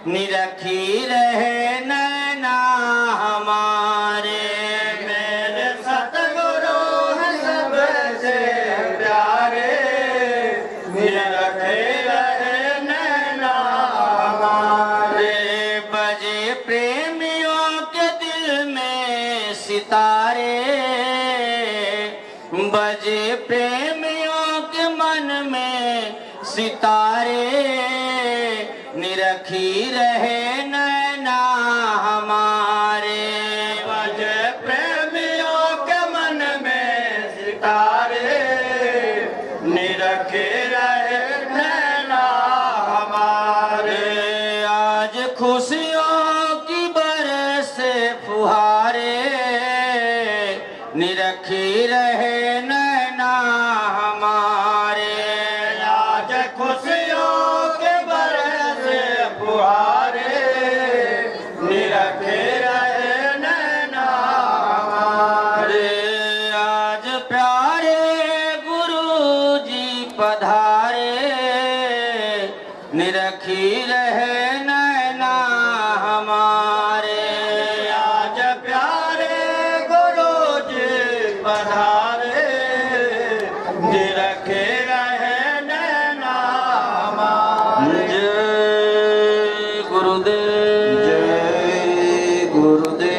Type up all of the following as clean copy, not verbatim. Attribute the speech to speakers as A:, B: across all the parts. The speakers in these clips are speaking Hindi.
A: निरखी रहे नैना हमारे। मेरे सतगुरु हैं सबसे प्यारे, निरखे रहे नैना हमारे। बजे प्रेमियों के दिल में सितारे, बजे प्रेमियों के मन में सितारे। निरखी रहे नैना हमारे। बजे प्रेमियों के मन में सितारे, निरखे रहे नैना हमारे। आज खुशियों की बरसे फुहारे, निरखी रहे नैना हमारे। आज खुशियों के बरसे फुहारे, निरखे रहे नैना हमारे। आज प्यारे गुरु जी पधारे, निरखी रहे नैना हमारे। आज प्यारे गुरु जी पधारे, निरखे रहे नैना हमारे। जय गुरुदेव, जय गुरुदेव।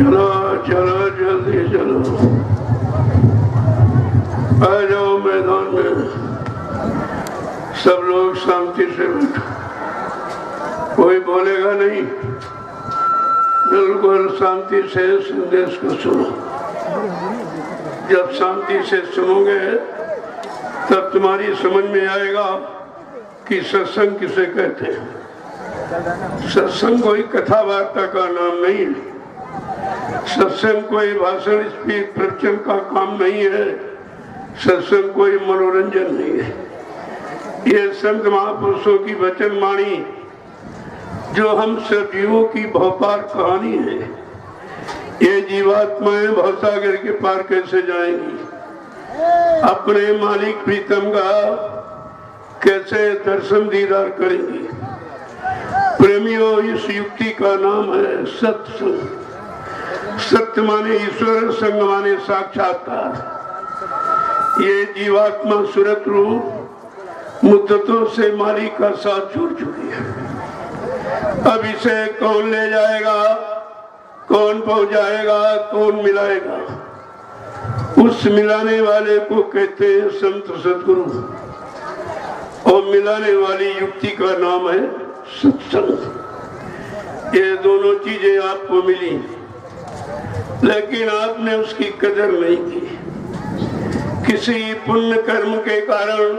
B: चलो चलो जल्दी चलो, आ जाओ मैदान में। सब लोग शांति से बैठो, कोई बोलेगा नहीं, बिल्कुल शांति से संदेश को सुनो। जब शांति से सुनोगे तब तुम्हारी समझ में आएगा कि सत्संग किसे कहते हैं। सत्संग कोई कथा वार्ता का नाम नहीं है, सत्संग कोई भाषण स्पीच प्रवचन का काम नहीं है, सत्संग कोई मनोरंजन नहीं है। ये संत महापुरुषों की वचन वाणी जो हम सब जीवों की भवपार कहानी है। ये जीवात्माएं भवसागर के पार कैसे जाएंगी, अपने मालिक प्रीतम का कैसे दर्शन दीदार करेंगी। प्रेमियों, इस युक्ति का नाम है सत्संग। सत्य माने ईश्वर, संग माने साक्षात्कार। ये जीवात्मा सुरत रूप मुद्दतों से मालिक का साथ छोड़ चुकी है। अब इसे कौन ले जाएगा, कौन पहुंचाएगा, कौन मिलाएगा? उस मिलाने वाले को कहते हैं संत सदगुरु, और मिलाने वाली युक्ति का नाम है सत्संग। ये दोनों चीजें आपको मिली, लेकिन आपने उसकी कदर नहीं की। किसी पुण्य कर्म के कारण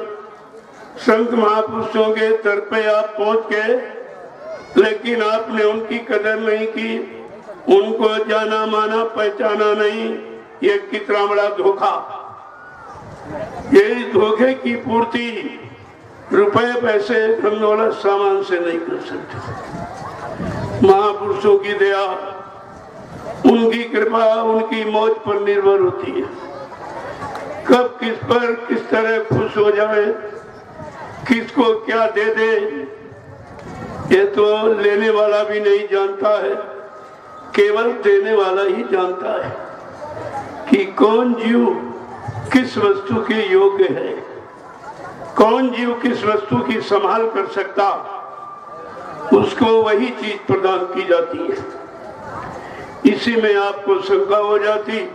B: संत महापुरुषों के दर पे आप पहुंच गए, लेकिन आपने उनकी कदर नहीं की, उनको जाना माना पहचाना नहीं। ये कितना बड़ा धोखा। ये धोखे की पूर्ति रुपए पैसे धन दौलत सामान से नहीं कर सकते। महापुरुषों की दया, उनकी कृपा, उनकी मौज पर निर्भर होती है। कब किस पर किस तरह खुश हो जाए, किसको क्या दे दे, ये तो लेने वाला भी नहीं जानता है, केवल देने वाला ही जानता है कि कौन जीव किस वस्तु के योग्य है, कौन जीव किस वस्तु की संभाल कर सकता, उसको वही चीज प्रदान की जाती है। इसी में आपको शंका हो जाती,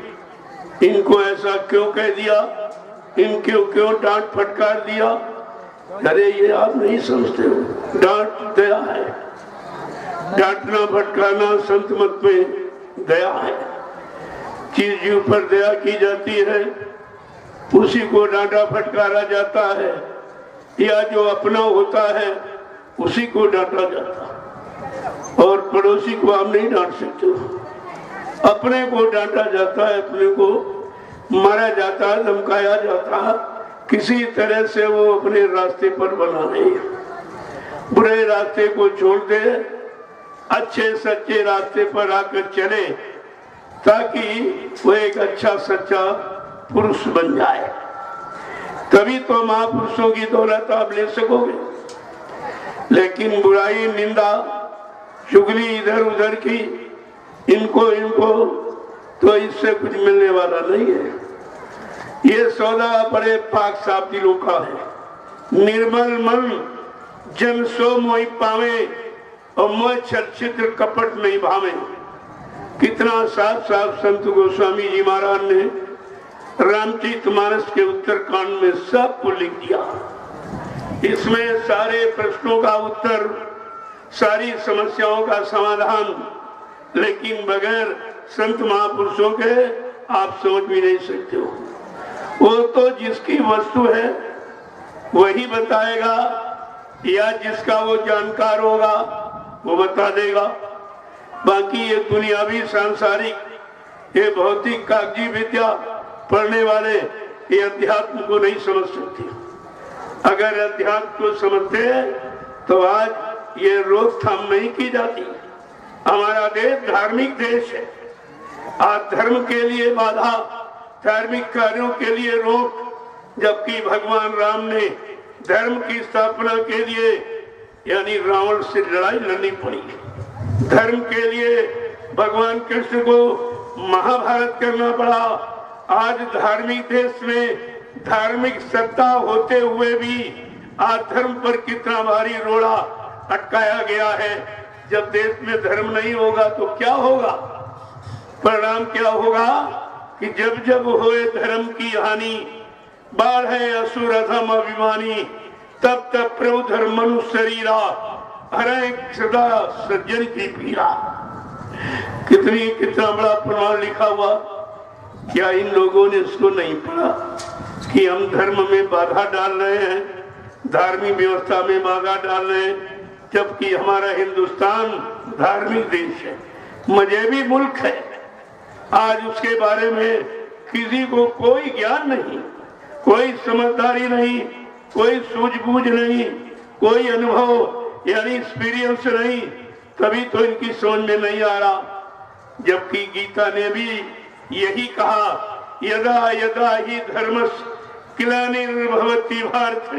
B: इनको ऐसा क्यों कह दिया, इनको क्यों डांट फटकार दिया? अरे ये आप नहीं समझते हो, डांट दया है। डांटना फटकारना संत मत में दया है। चीज जीव पर दया की जाती है, उसी को डांटा फटकारा जाता है, या जो अपना होता है उसी को डांटा जाता है। और पड़ोसी को आप नहीं डांट सकते हो, अपने को डांटा जाता है, अपने को मारा जाता है, धमकाया जाता है। किसी तरह से वो अपने रास्ते पर बना नहीं, बुरे रास्ते को छोड़ दे, अच्छे सच्चे रास्ते पर आकर चले, ताकि वो एक अच्छा सच्चा पुरुष बन जाए। तभी तो महापुरुषों की दौलत आप ले सकोगे। लेकिन बुराई, निंदा, चुगली इधर उधर की, इनको तो इससे कुछ मिलने वाला नहीं है। ये सौदा बड़े पाक साफ दिलों का है। निर्मल मन जन सो मोहि पावे, और मोह छिद्र कपट नहीं भावे। कितना साफ साफ संत गोस्वामी जी महाराज ने रामचरितमानस के उत्तरकांड में सबको लिख दिया। इसमें सारे प्रश्नों का उत्तर, सारी समस्याओं का समाधान, लेकिन बगैर संत महापुरुषों के आप समझ भी नहीं सकते हो। वो तो जिसकी वस्तु है वही बताएगा, या जिसका वो जानकार होगा वो बता देगा। बाकी ये दुनियावी सांसारिक, ये भौतिक कागजी विद्या पढ़ने वाले ये अध्यात्म को नहीं समझ सकते। अगर अध्यात्म को समझते तो आज ये रोकथाम नहीं की जाती। हमारा देश धार्मिक देश है, आज धर्म के लिए बाधा, धार्मिक कार्यों के लिए रोक, जबकि भगवान राम ने धर्म की स्थापना के लिए यानी रावण से लड़ाई लड़नी पड़ी। धर्म के लिए भगवान कृष्ण को महाभारत करना पड़ा। आज धार्मिक देश में धार्मिक सत्ता होते हुए भी आज धर्म पर कितना भारी रोड़ा अटकाया गया है। जब देश में धर्म नहीं होगा तो क्या होगा? परिणाम क्या होगा कि जब जब होए धर्म की हानि, बाढ़ है असुर अधम अभिमानी, तब तब प्रभु धर्म मनुष्य शरीरा, हरे सदा सज्जन की पीड़ा। कितना बड़ा प्रमाण लिखा हुआ। क्या इन लोगों ने इसको नहीं पढ़ा कि हम धर्म में बाधा डाल रहे हैं, धार्मिक व्यवस्था में बाधा डाल रहे हैं, जबकि हमारा हिंदुस्तान धार्मिक देश है, मजहबी मुल्क है। आज उसके बारे में किसी को कोई ज्ञान नहीं, कोई समझदारी नहीं, कोई सूझबूझ नहीं, कोई अनुभव यानी एक्सपीरियंस नहीं, तभी तो इनकी समझ में नहीं आ रहा। जबकि गीता ने भी यही कहा, यदा यदा ही धर्मस् ग्लानिर्भवति भारत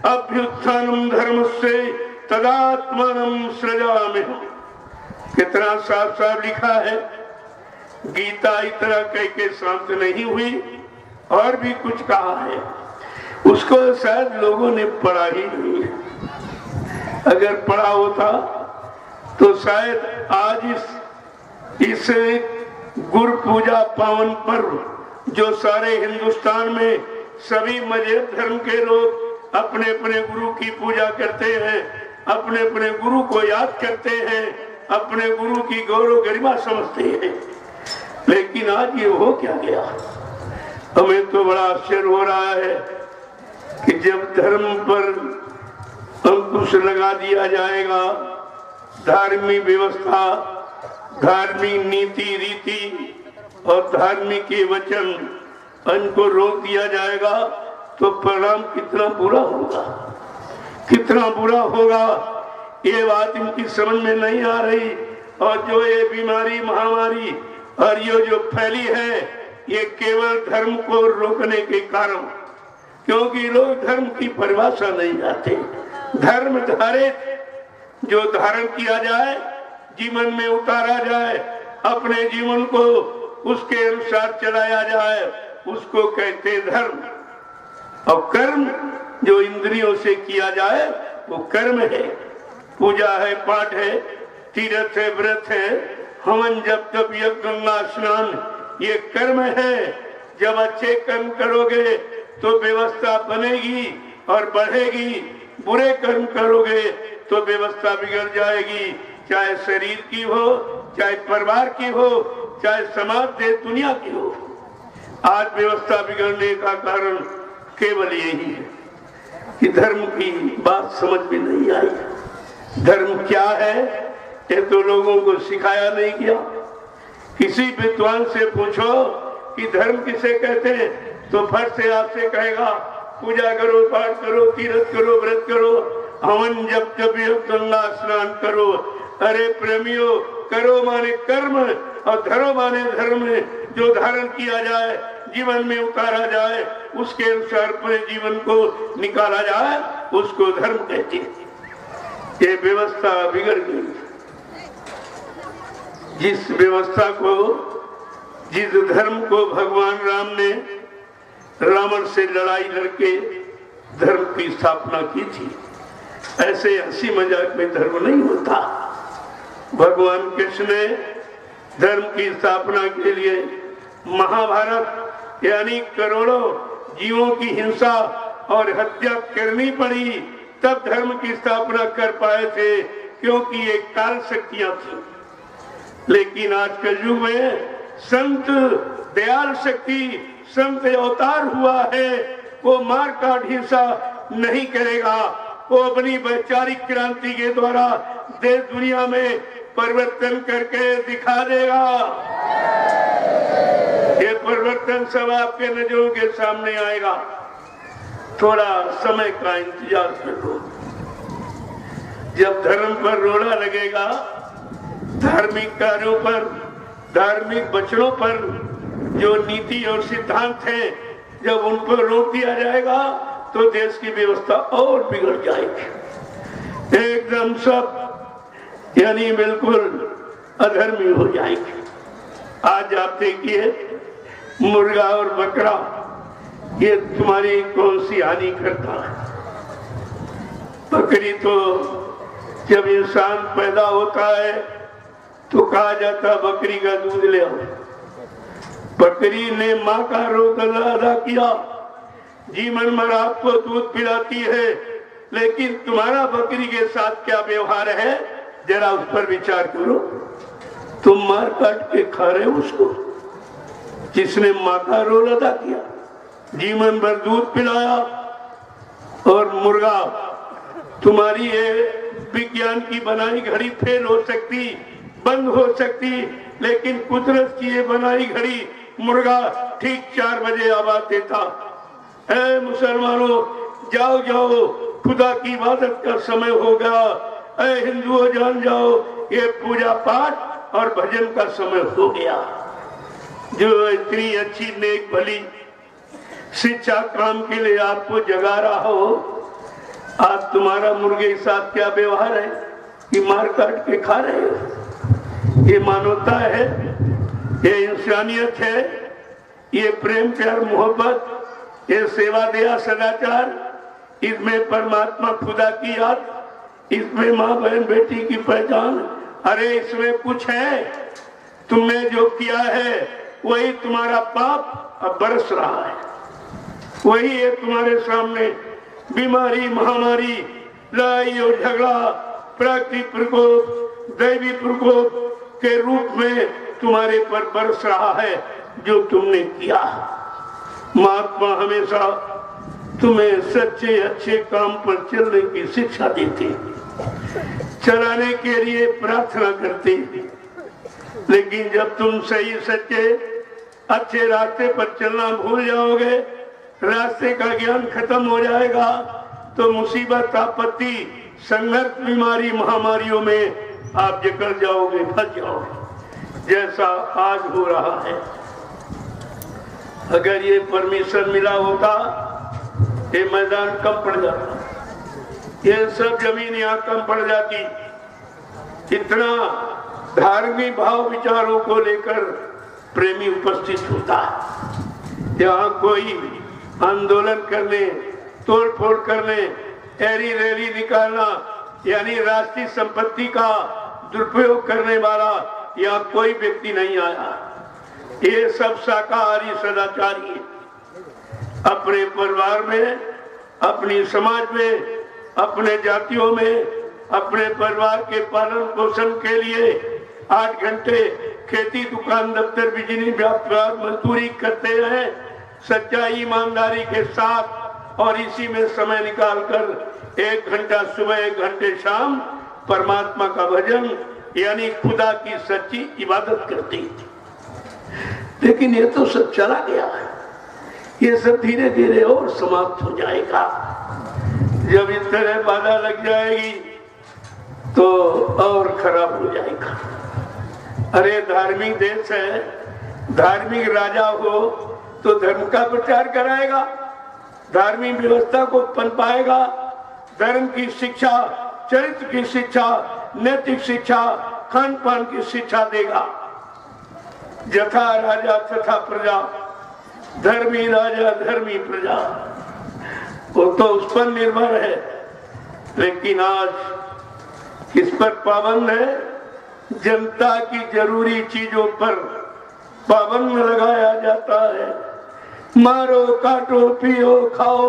B: अभ्युत्थानम धर्मस्य तदात्मानं सृजाम्यहम्। कितना साफ साफ लिखा है। गीता इस तरह कह के शांत नहीं हुई, और भी कुछ कहा है, उसको शायद लोगों ने पढ़ा ही नहीं है। अगर पढ़ा होता तो शायद आज इस गुरु पूजा पावन पर्व जो सारे हिंदुस्तान में सभी मजहब धर्म के लोग अपने अपने गुरु की पूजा करते हैं, अपने अपने गुरु को याद करते हैं, अपने गुरु की गौरव गरिमा समझते हैं। लेकिन आज ये हो क्या गया? हमें तो बड़ा आश्चर्य हो रहा है कि जब धर्म पर अंकुश लगा दिया जाएगा, धार्मिक व्यवस्था, धार्मिक नीति रीति और धार्मिक के वचन इनको रोक दिया जाएगा, तो परिणाम कितना बुरा होगा, कितना बुरा होगा। ये बात इनकी समझ में नहीं आ रही। और जो ये बीमारी महामारी और ये जो फैली है, ये केवल धर्म को रोकने के कारण, क्योंकि लोग धर्म की परिभाषा नहीं जानते। धर्म धारित जो धारण किया जाए, जीवन में उतारा जाए, अपने जीवन को उसके अनुसार चलाया जाए, उसको कहते धर्म। और कर्म जो इंद्रियों से किया जाए वो कर्म है। पूजा है, पाठ है, तीर्थ है, व्रत है, हवन जप तप यज्ञ गंगा स्नान, ये कर्म है। जब अच्छे कर्म करोगे तो व्यवस्था बनेगी और बढ़ेगी, बुरे कर्म करोगे तो व्यवस्था बिगड़ जाएगी, चाहे शरीर की हो, चाहे परिवार की हो, चाहे समाज देश दुनिया की हो। आज व्यवस्था बिगड़ने का कारण केवल यही है कि धर्म की बात समझ में नहीं आई। धर्म क्या है ये तो लोगों को सिखाया नहीं गया। किसी विद्वान से पूछो कि धर्म किसे कहते हैं, तो फट से आपसे कहेगा पूजा करो, पाठ करो, तीर्थ करो, व्रत करो, हवन जप तप गंगा स्नान करो। अरे प्रेमियों, करो माने कर्म और धरो माने धर्म। जो धारण किया जाए, जीवन में उतारा जाए, उसके अनुसार पूरे जीवन को निकाला जाए, उसको धर्म कहते हैं। ये व्यवस्था बिगड़ गई। जिस व्यवस्था को, जिस धर्म को भगवान राम ने रावण से लड़ाई लड़के धर्म की स्थापना की थी, ऐसे हंसी मजाक में धर्म नहीं होता। भगवान कृष्ण ने धर्म की स्थापना के लिए महाभारत यानी करोड़ों जीवों की हिंसा और हत्या करनी पड़ी, तब धर्म की स्थापना कर पाए थे, क्योंकि ये काल शक्तियां थी। लेकिन आज के युग में संत दयाल शक्ति, संत अवतार हुआ है, वो मार काट हिंसा नहीं करेगा। वो अपनी वैचारिक क्रांति के द्वारा देश दुनिया में परिवर्तन करके दिखा देगा। ये परिवर्तन सब आपके नजरों के सामने आएगा। थोड़ा समय का इंतजार करो। जब धर्म पर रोड़ा लगेगा, धार्मिक कार्यों पर, धार्मिक वचनों पर जो नीति और सिद्धांत है, जब उन पर रोक दिया जाएगा तो देश की व्यवस्था और बिगड़ जाएगी, एकदम सब यानी बिल्कुल अधर्मी हो जाएगी। आज आप देखिए मुर्गा और बकरा ये तुम्हारी कौन सी हानि करता है। बकरी तो जब इंसान पैदा होता है तो कहा जाता बकरी का दूध ले आओ। बकरी ने माँ का रोल अदा किया, जीवन भर आपको दूध पिलाती है, लेकिन तुम्हारा बकरी के साथ क्या व्यवहार है जरा उस पर विचार करो। तुम मार काट के खा रहे हो उसको, जिसने माँ का रोल अदा किया, जीवन भर दूध पिलाया। और मुर्गा, तुम्हारी ये विज्ञान की बनाई घड़ी फेल हो सकती, बंद हो सकती, लेकिन कुदरत की ये बनाई घड़ी मुर्गा ठीक 4 बजे आवाज देता, ऐ मुसलमानों जाओ जाओ खुदा की इबादत का समय हो गया, ऐ हिंदुओं जान जाओ ये पूजा पाठ और भजन का समय हो गया। जो इतनी अच्छी नेक भली शिक्षा काम के लिए आपको जगा रहा हो, आज तुम्हारा मुर्गे के साथ क्या व्यवहार है कि मार काट के खा रहे हो। ये मानवता है, ये इंसानियत है, ये प्रेम प्यार मोहब्बत, ये सेवा दया सदाचार, इसमें परमात्मा खुदा की याद, इसमें माँ बहन बेटी की पहचान। अरे इसमें कुछ है, तुमने जो किया है वही तुम्हारा पाप अब बरस रहा है, वही है तुम्हारे सामने बीमारी महामारी लड़ाई और झगड़ा प्राकृतिक प्रकोप दैवी प्रकोप के रूप में तुम्हारे पर बरस रहा है जो तुमने किया। महात्मा हमेशा तुम्हें सच्चे अच्छे काम पर चलने की शिक्षा देते, चलाने के लिए प्रार्थना करते, लेकिन जब तुम सही सच्चे अच्छे रास्ते पर चलना भूल जाओगे, रास्ते का ज्ञान खत्म हो जाएगा, तो मुसीबत आपत्ति संघर्ष बीमारी महामारियों में आप जकड़ जाओगे, फंस जाओगे, जैसा आज हो रहा है। अगर ये परमिशन मिला होता ये मैदान कम पड़ जाता, ये सब जमीन यहाँ कम पड़ जाती। इतना धार्मिक भाव विचारों को लेकर प्रेमी उपस्थित होता है। यहाँ कोई आंदोलन करने तोड़ फोड़ करने एरी रैली निकालना यानी राष्ट्रीय संपत्ति का दुरुपयोग करने वाला या कोई व्यक्ति नहीं आया। ये सब शाकाहारी सदाचारी अपने परिवार में, अपनी समाज में, अपने जातियों में, अपने परिवार के पालन पोषण के लिए 8 घंटे खेती दुकान दफ्तर बिजली व्यापार मजदूरी करते हैं सच्चाई ईमानदारी के साथ, और इसी में समय निकालकर 1 घंटा सुबह 1 घंटे शाम परमात्मा का भजन यानी खुदा की सच्ची इबादत करती थी। लेकिन ये तो सब चला गया है, ये सब धीरे धीरे और समाप्त हो जाएगा। जब इस तरह बाधा लग जाएगी तो और खराब हो जाएगा। अरे धार्मिक देश है, धार्मिक राजा हो तो धर्म का प्रचार कराएगा, धार्मिक व्यवस्था को पनपाएगा, धर्म की शिक्षा, चरित्र की शिक्षा, नैतिक शिक्षा, खान पान की शिक्षा देगा। यथा राजा तथा प्रजा, धर्मी राजा धर्मी प्रजा, वो तो उस पर निर्भर है। लेकिन आज किस पर पाबंद है? जनता की जरूरी चीजों पर पाबंद लगाया जाता है। मारो काटो पियो खाओ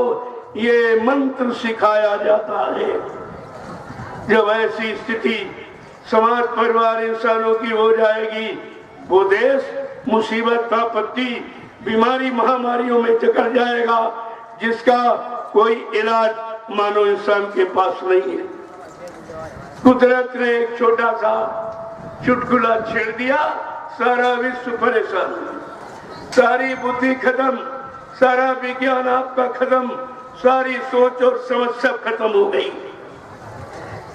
B: ये मंत्र सिखाया जाता है। जब ऐसी स्थिति समाज परिवार इंसानों की हो जाएगी, वो देश मुसीबत आपत्ति बीमारी महामारियों में जकड़ जाएगा जिसका कोई इलाज मानव इंसान के पास नहीं है। कुदरत ने एक छोटा सा चुटकुला छेड़ दिया, सारा विश्व परेशान, सारी बुद्धि खत्म, सारा विज्ञान आपका खत्म, सारी सोच और समझ सब खत्म हो गई।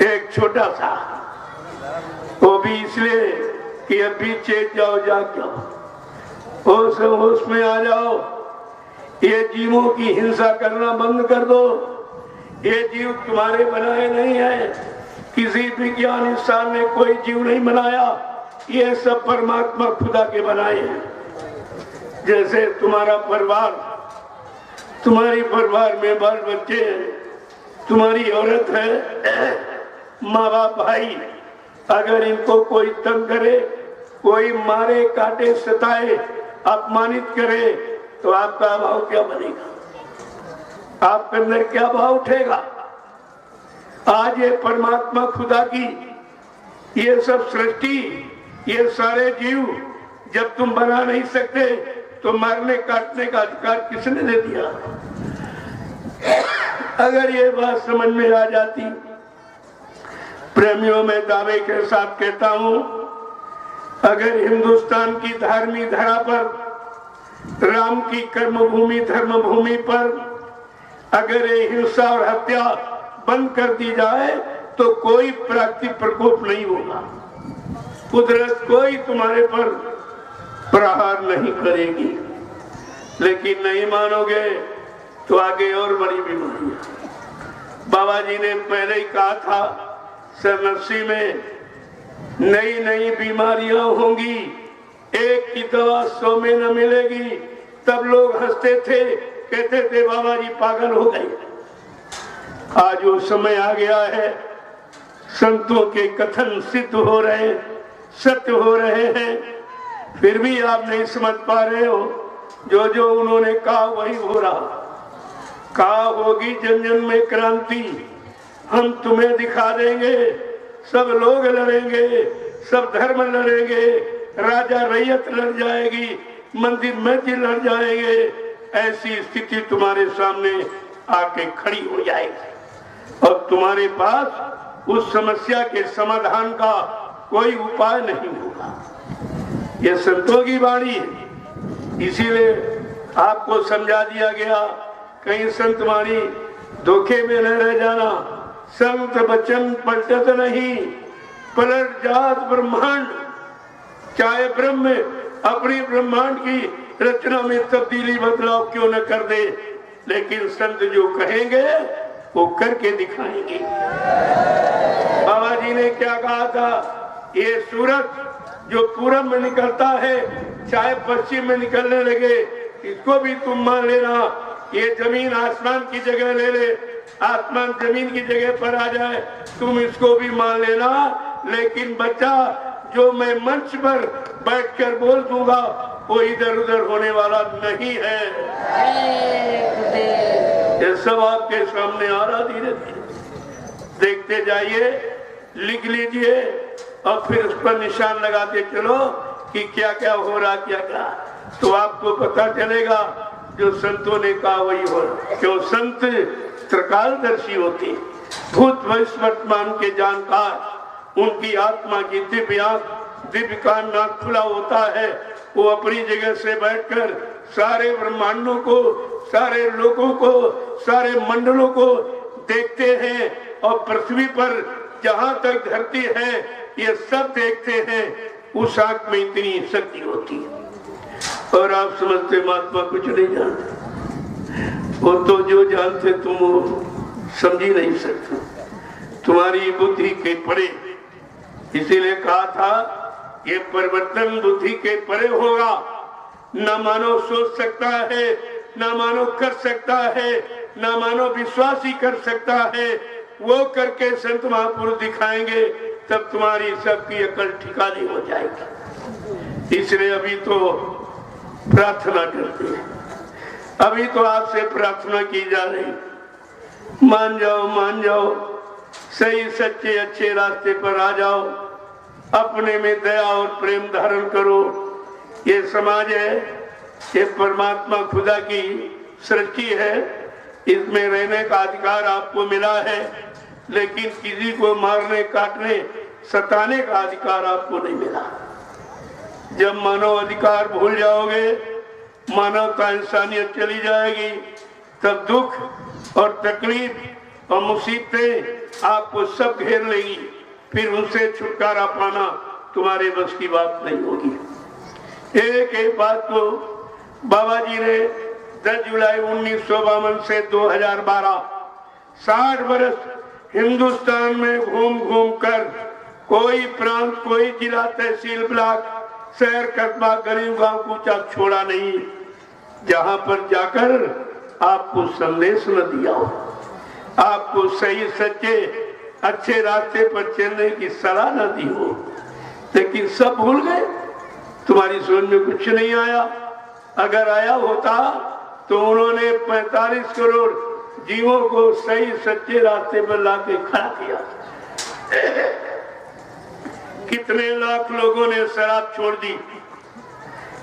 B: एक छोटा सा, वो भी इसलिए कि अभी चेत जाओ जाग जाओ। होश में आ जाओ। ये जीवों की हिंसा करना बंद कर दो। ये जीव तुम्हारे बनाए नहीं है, किसी विज्ञान इंसान ने कोई जीव नहीं बनाया, ये सब परमात्मा खुदा के बनाए हैं। जैसे तुम्हारा परिवार, तुम्हारी परिवार में बाल बच्चे हैं, तुम्हारी औरत है, माँ बाप भाई, अगर इनको कोई तंग करे, कोई मारे काटे सताए अपमानित करे तो आपका भाव क्या बनेगा? आपके अंदर क्या भाव उठेगा? आज ये परमात्मा खुदा की ये सब सृष्टि, ये सारे जीव जब तुम बना नहीं सकते तो मारने काटने का अधिकार किसने दे दिया? अगर ये बात समझ में आ जाती, प्रेमियों में दावे के साथ कहता हूं, अगर हिंदुस्तान की धार्मिक धरा पर, राम की कर्मभूमि धर्मभूमि पर अगर ये हिंसा और हत्या बंद कर दी जाए तो कोई प्राकृतिक प्रकोप नहीं होगा। कुदरत कोई तुम्हारे पर प्रहार नहीं करेगी। लेकिन नहीं मानोगे तो आगे और बड़ी बीमारी है। बाबा जी ने पहले ही कहा था, सन 80 में नई नई बीमारियां होंगी, एक की दवा 100 में न मिलेगी। तब लोग हंसते थे, कहते थे बाबा जी पागल हो गए। आज वो समय आ गया है, संतों के कथन सिद्ध हो रहे, सत्य हो रहे हैं, फिर भी आप नहीं समझ पा रहे हो। जो जो उन्होंने कहा वही हो रहा। कहा होगी जन जन में क्रांति, हम तुम्हें दिखा देंगे, सब लोग लड़ेंगे, सब धर्म लड़ेंगे, राजा रैयत लड़ जाएगी, मंदिर मस्जिद लड़ जाएंगे। ऐसी स्थिति तुम्हारे सामने आके खड़ी हो जाएगी और तुम्हारे पास उस समस्या के समाधान का कोई उपाय नहीं होगा। ये संतों की वाणी है, इसीलिए आपको समझा दिया गया। कहीं संत वाणी धोखे में न रह जाना। संत वचन पलटत नहीं, पलट जात ब्रह्मांड। चाहे ब्रह्म अपनी ब्रह्मांड की रचना में तब्दीली बदलाव क्यों न कर दे, लेकिन संत जो कहेंगे वो करके दिखाएंगे। बाबा जी ने क्या कहा था, ये सूरज जो पूरब में निकलता है चाहे पश्चिम में निकलने लगे, इसको भी तुम मान लेना। ये जमीन आसमान की जगह ले ले, आसमान जमीन की जगह पर आ जाए, तुम इसको भी मान लेना। लेकिन बच्चा, जो मैं मंच पर बैठकर बोल दूंगा वो इधर उधर होने वाला नहीं है। ये सब आपके सामने आ रहा, धीरे धीरे देखते जाइए, लिख लीजिए और फिर उस पर निशान लगाते चलो कि क्या क्या हो रहा, क्या क्या, तो आपको पता चलेगा जो संतों ने कहा वही हो रहा। क्यों? संत त्रिकालदर्शी होते, भूत भविष्य वर्तमान के जानकार। उनकी आत्मा की दिव्य आंख, दिव्य कान, नाक खुला होता है। वो अपनी जगह से बैठकर सारे ब्रह्मांडों को, सारे लोगों को, सारे मंडलों को देखते हैं और पृथ्वी पर जहां तक धरती है ये सब देखते हैं। उस आंख में इतनी शक्ति होती है। और आप समझते महात्मा कुछ नहीं जानते, वो तो जो जानते तुम समझ ही नहीं सकते, तुम्हारी बुद्धि के परे। इसीलिए कहा था ये परिवर्तन बुद्धि के परे होगा। न मानो सोच सकता है, न मानो कर सकता है, न मानो विश्वास ही कर सकता है। वो करके संत महापुरुष दिखाएंगे, तब तुम्हारी सबकी अकल ठिकानी हो जाएगी। इसलिए अभी तो प्रार्थना करते हैं, अभी तो आपसे प्रार्थना की जा रही, मान जाओ, मान जाओ, सही सच्चे अच्छे रास्ते पर आ जाओ, अपने में दया और प्रेम धारण करो। ये समाज है, ये परमात्मा खुदा की सृष्टि है, इसमें रहने का अधिकार आपको मिला है, लेकिन किसी को मारने, काटने, सताने का अधिकार आपको नहीं मिला। जब मानव अधिकार भूल जाओगे, मानवता इंसानियत चली जाएगी, तब दुख और तकलीफ और मुसीबतें आपको सब घेर लेगी। फिर उनसे छुटकारा पाना तुम्हारे बस की बात नहीं होगी। एक एक बात को बाबा जी ने 10 जुलाई 1952 से 2012 60 वर्ष हिंदुस्तान में घूम घूम कर कोई प्रांत, कोई जिला, तहसील, ब्लॉक, शहर, कस्बा, गरीब गांव कूचा छोड़ा नहीं जहां पर जाकर आपको संदेश न दिया हो, आपको सही सच्चे अच्छे रास्ते पर चलने की सलाह न दी हो। लेकिन सब भूल गए, तुम्हारी समझ में कुछ नहीं आया। अगर आया होता तो उन्होंने 45 करोड़ जीवों को सही सच्चे रास्ते पर लाके खड़ा किया। कितने लाख लोगों ने शराब छोड़ दी,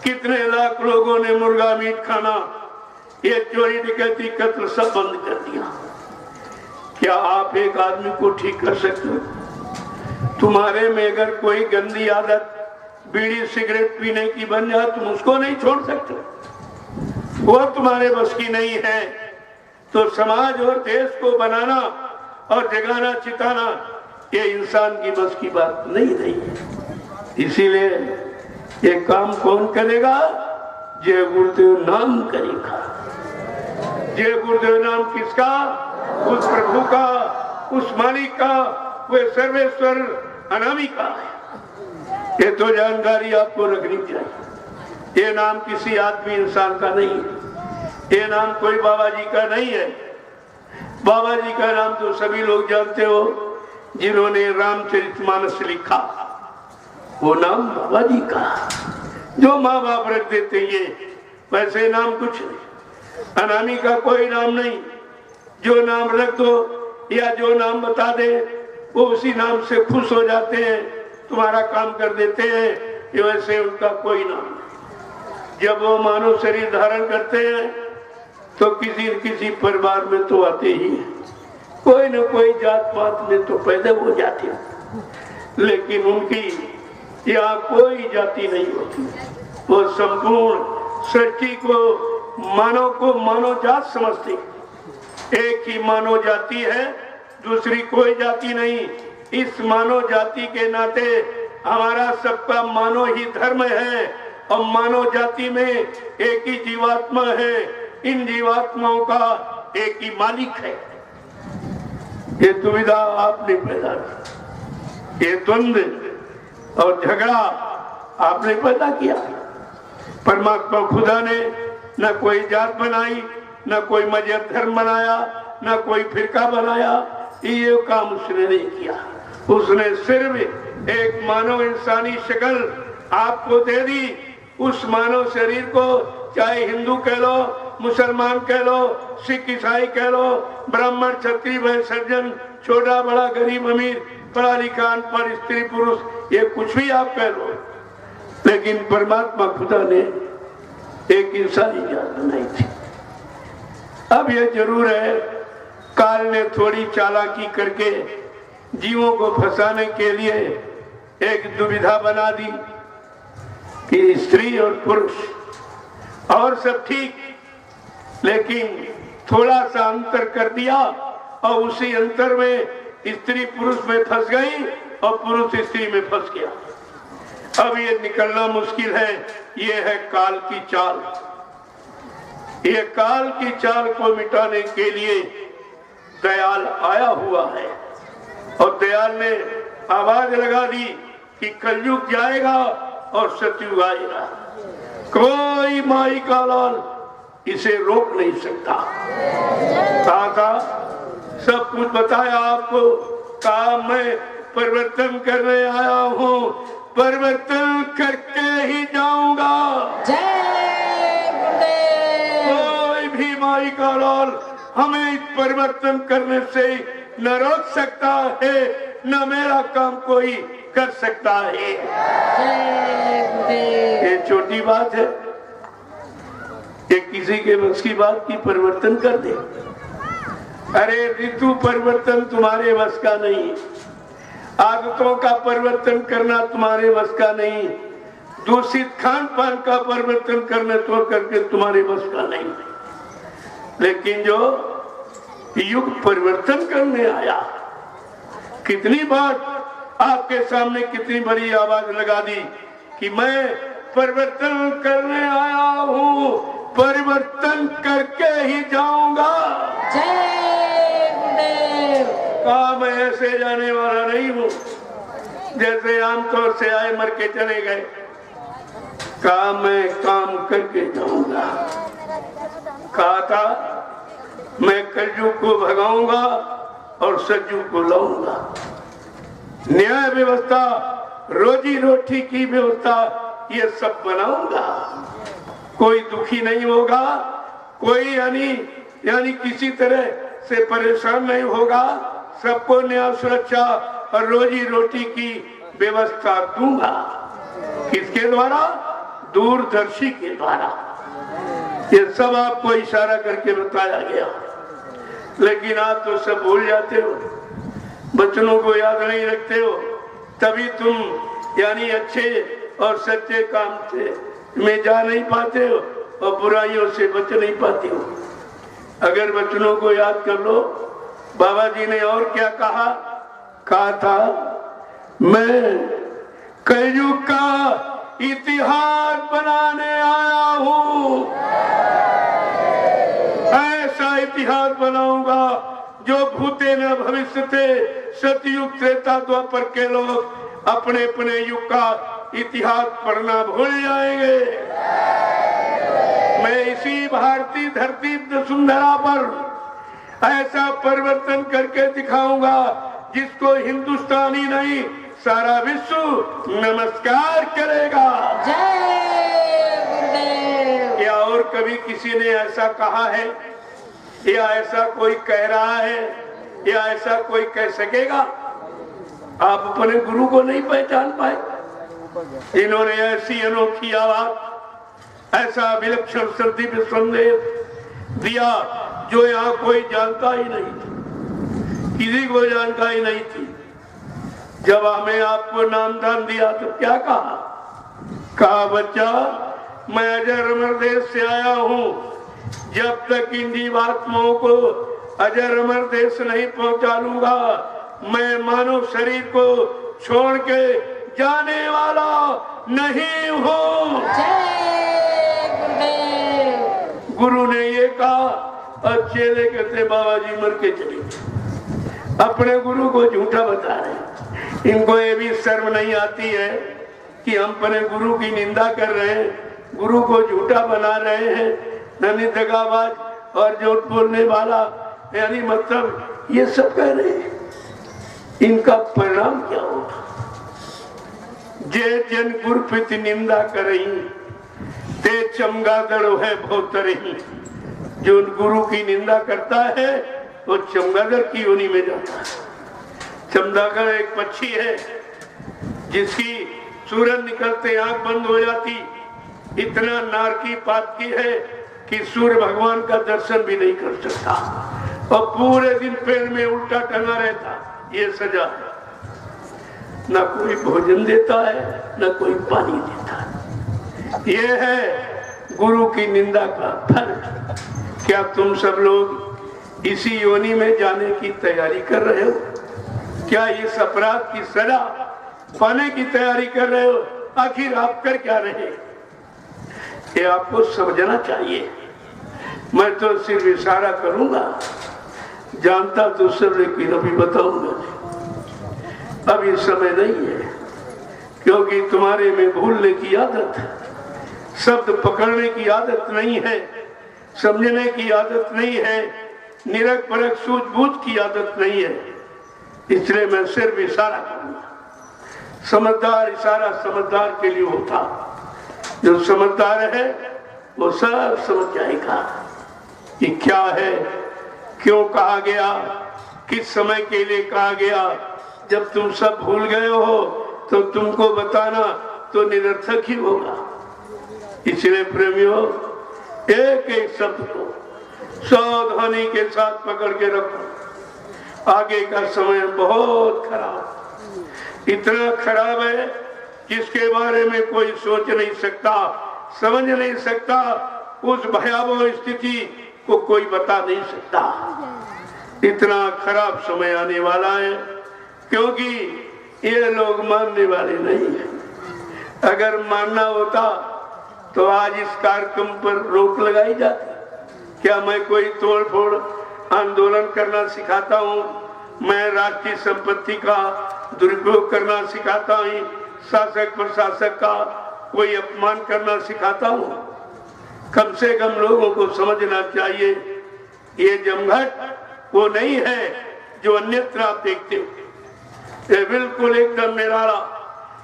B: कितने लाख लोगों ने मुर्गा मीट खाना, ये चोरी डकैती कत्ल सब बंद कर दिया। क्या आप एक आदमी को ठीक कर सकते हो? तुम्हारे में अगर कोई गंदी आदत बीड़ी सिगरेट पीने की बन जाए, तुम उसको नहीं छोड़ सकते, वो तुम्हारे बस की नहीं है। तो समाज और देश को बनाना और जगाना चिताना ये इंसान की बस की बात नहीं रही है। इसीलिए ये काम कौन करेगा? जय गुरुदेव नाम करेगा। जय गुरुदेव नाम किसका? उस प्रभु का, उस मालिक का, वह सर्वेश्वर अनामी का है। ये तो जानकारी आपको रखनी चाहिए। ये नाम किसी आदमी इंसान का नहीं है, ये नाम कोई बाबा जी का नहीं है। बाबा जी का नाम तो सभी लोग जानते हो, जिन्होंने रामचरितमानस लिखा वो नाम बाबा जी का, जो माँ बाप रख देते ये, वैसे नाम कुछ नहीं। अनामी का कोई नाम नहीं, जो नाम रख दो या जो नाम बता दे वो उसी नाम से खुश हो जाते हैं, तुम्हारा काम कर देते हैं। ये वैसे उनका कोई नाम नहीं। जब वो मानव शरीर धारण करते हैं तो किसी न किसी परिवार में तो आते ही हैं, कोई न कोई जात पात में तो पैदा हो जाते हैं, लेकिन उनकी यहाँ कोई जाति नहीं होती। वो संपूर्ण सृष्टि को मानव जात समझते। एक ही मानव जाति है, दूसरी कोई जाति नहीं। इस मानव जाति के नाते हमारा सबका मानव ही धर्म है और मानव जाति में एक ही जीवात्मा है। इन जीवात्माओं का एक ही मालिक है। ये दुविधा आपने पैदा की, ये द्वंद्व और झगड़ा आपने पैदा किया। परमात्मा खुदा ने न कोई जात बनाई, न कोई मजहब धर्म बनाया, न कोई फिरका बनाया। ये काम उसने नहीं किया। उसने सिर्फ एक मानव इंसानी शक्ल आपको दे दी। उस मानव शरीर को चाहे हिंदू कह लो, मुसलमान कह लो, सिख ईसाई कह लो, ब्राह्मण क्षत्रिय वैश्य सज्जन, छोटा बड़ा गरीब अमीर, पढ़ा लिखा अनपढ़, स्त्री पुरुष, ये कुछ भी आप कह लो, लेकिन परमात्मा खुदा ने एक इंसानी जात बनाई थी। अब यह जरूर है, काल ने थोड़ी चालाकी करके जीवों को फंसाने के लिए एक दुविधा बना दी कि स्त्री और पुरुष और सब ठीक, लेकिन थोड़ा सा अंतर कर दिया और उसी अंतर में स्त्री पुरुष में फंस गई और पुरुष स्त्री में फंस गया। अब ये निकलना मुश्किल है। ये है काल की चाल। ये काल की चाल को मिटाने के लिए दयाल आया हुआ है और दयाल ने आवाज लगा दी कि कलयुग जाएगा और सतयुग आएगा। कोई माई का लाल इसे रोक नहीं सकता। कहा था, सब कुछ बताया आपको, कहा मैं परिवर्तन करने आया हूँ, परिवर्तन करके ही जाऊंगा। कोई भी माई का लाल हमें इस परिवर्तन करने से न रोक सकता है, न मेरा काम कोई कर सकता है। ये छोटी बात है, ये किसी के बस की बात की परिवर्तन कर दे। अरे ऋतु परिवर्तन तुम्हारे बस का नहीं, आदतों का परिवर्तन करना तुम्हारे बस का नहीं, दूषित खान पान का परिवर्तन करने तो करके तुम्हारे बस का नहीं। लेकिन जो युग परिवर्तन करने आया, कितनी बार आपके सामने कितनी बड़ी आवाज लगा दी कि मैं परिवर्तन करने आया हूँ, परिवर्तन करके ही जाऊंगा।
A: जय गुरुदेव।
B: कहा मैं ऐसे जाने वाला नहीं हूँ जैसे आमतौर से आए मर के चले गए। कहा मैं काम करके जाऊंगा। कहा था मैं कलयुग को भगाऊंगा और सतयुग को लाऊंगा। न्याय व्यवस्था, रोजी रोटी की व्यवस्था, ये सब बनाऊंगा। कोई दुखी नहीं होगा, कोई यानी किसी तरह से परेशान नहीं होगा। सबको न्याय, सुरक्षा और रोजी रोटी की व्यवस्था दूंगा। किसके द्वारा? दूरदर्शी के द्वारा। ये सब आपको इशारा करके बताया गया, लेकिन आप तो सब भूल जाते हो, बच्चों को याद नहीं रखते हो। तभी तुम अच्छे और सच्चे काम में जा नहीं पाते हो और बुराइयों से बच नहीं पाते हो। अगर बच्चों को याद कर लो, बाबा जी ने और क्या कहा था मैं कलयुग का इतिहास बनाने आया हूँ। ऐसा इतिहास बनाऊंगा जो भूते न भविष्य थे, सतयुग त्रेता द्वापर के लोग अपने अपने युग का इतिहास पढ़ना भूल जाएंगे। मैं इसी भारतीय धरती सुंदरा पर ऐसा परिवर्तन करके दिखाऊंगा जिसको हिंदुस्तानी नहीं सारा विश्व नमस्कार करेगा।
A: जय गुरुदेव।
B: क्या और कभी किसी ने ऐसा कहा है, या ऐसा कोई कह रहा है, या ऐसा कोई कह सकेगा? आप अपने गुरु को नहीं पहचान पाए। इन्होंने ऐसी अनोखी आवाज, ऐसा विलक्षण श्रुति में संदेश दिया जो यहाँ कोई जानता ही नहीं था, किसी को जानकारी नहीं थी। जब हमें आपको नामदान दिया तो क्या कहा बच्चा मैं अजर अमर देश से आया हूँ। जब तक इन जीवात्माओं को अजर अमर देश नहीं पहुंचा लूंगा, मैं मानव शरीर को छोड़ के जाने वाला नहीं हूँ।
A: जय गुरुदेव।
B: गुरु ने ये कहा और चेले कहते बाबा जी मर के चले गए। अपने गुरु को झूठा बता रहे। इनको ये भी शर्म नहीं आती है कि हम अपने गुरु की निंदा कर रहे हैं, गुरु को झूठा बना रहे हैं, दगाबाज और झूठ बोलने वाला, मतलब ये सब कह रहे हैं। इनका परिणाम क्या होगा? जे जन गुरपित निंदा करही ते चमगादड़ है भोतरही। जो गुरु की निंदा करता है वो चमगादड़ की योनि में जाता है। चमगादड़ एक पक्षी है जिसकी सूरज निकलते आंख बंद हो जाती, इतना नारकी पात की है कि सूर्य भगवान का दर्शन भी नहीं कर सकता और पूरे दिन पेड़ में उल्टा टंगा रहता। ये सजा है। न कोई भोजन देता है, न कोई पानी देता है। ये है गुरु की निंदा का फल। क्या तुम सब लोग इसी योनि में जाने की तैयारी कर रहे हो? क्या इस अपराध की सजा पाने की तैयारी कर रहे हो? आखिर आप कर क्या रहे? ये आपको समझना चाहिए। मैं तो सिर्फ इशारा करूंगा, जानता तो सब, लेकिन अभी बताऊंगा नहीं। अभी समय नहीं है, क्योंकि तुम्हारे में भूलने की आदत है, शब्द पकड़ने की आदत नहीं है, समझने की आदत नहीं है, निरख परख सूझबूझ की आदत नहीं है। इसलिए मैं सिर्फ इशारा करूंगा। समझदार इशारा समझदार के लिए होता। जो समझदार है वो सब समझ जाएगा कि क्या है, क्यों कहा गया, किस समय के लिए कहा गया। जब तुम सब भूल गए हो तो तुमको बताना तो निरर्थक ही होगा। इसलिए प्रेमियों, एक एक शब्द को सावधानी के साथ पकड़ के रखो। आगे का समय बहुत खराब, इतना खराब है जिसके बारे में कोई सोच नहीं सकता, समझ नहीं सकता। उस भयावह स्थिति को कोई बता नहीं सकता। इतना खराब समय आने वाला है, क्योंकि ये लोग मानने वाले नहीं है। अगर मानना होता तो आज इस कार्यक्रम पर रोक लगाई जाती। क्या मैं कोई तोड़ फोड़ आंदोलन करना सिखाता हूँ? मैं राष्ट्रीय संपत्ति का दुरुपयोग करना सिखाता हूँ? शासक प्रशासक का कोई अपमान करना सिखाता हूँ? कम से कम लोगों को समझना चाहिए ये जमघट वो नहीं है जो अन्यत्र आप देखते हो। ये बिल्कुल एकदम निराला,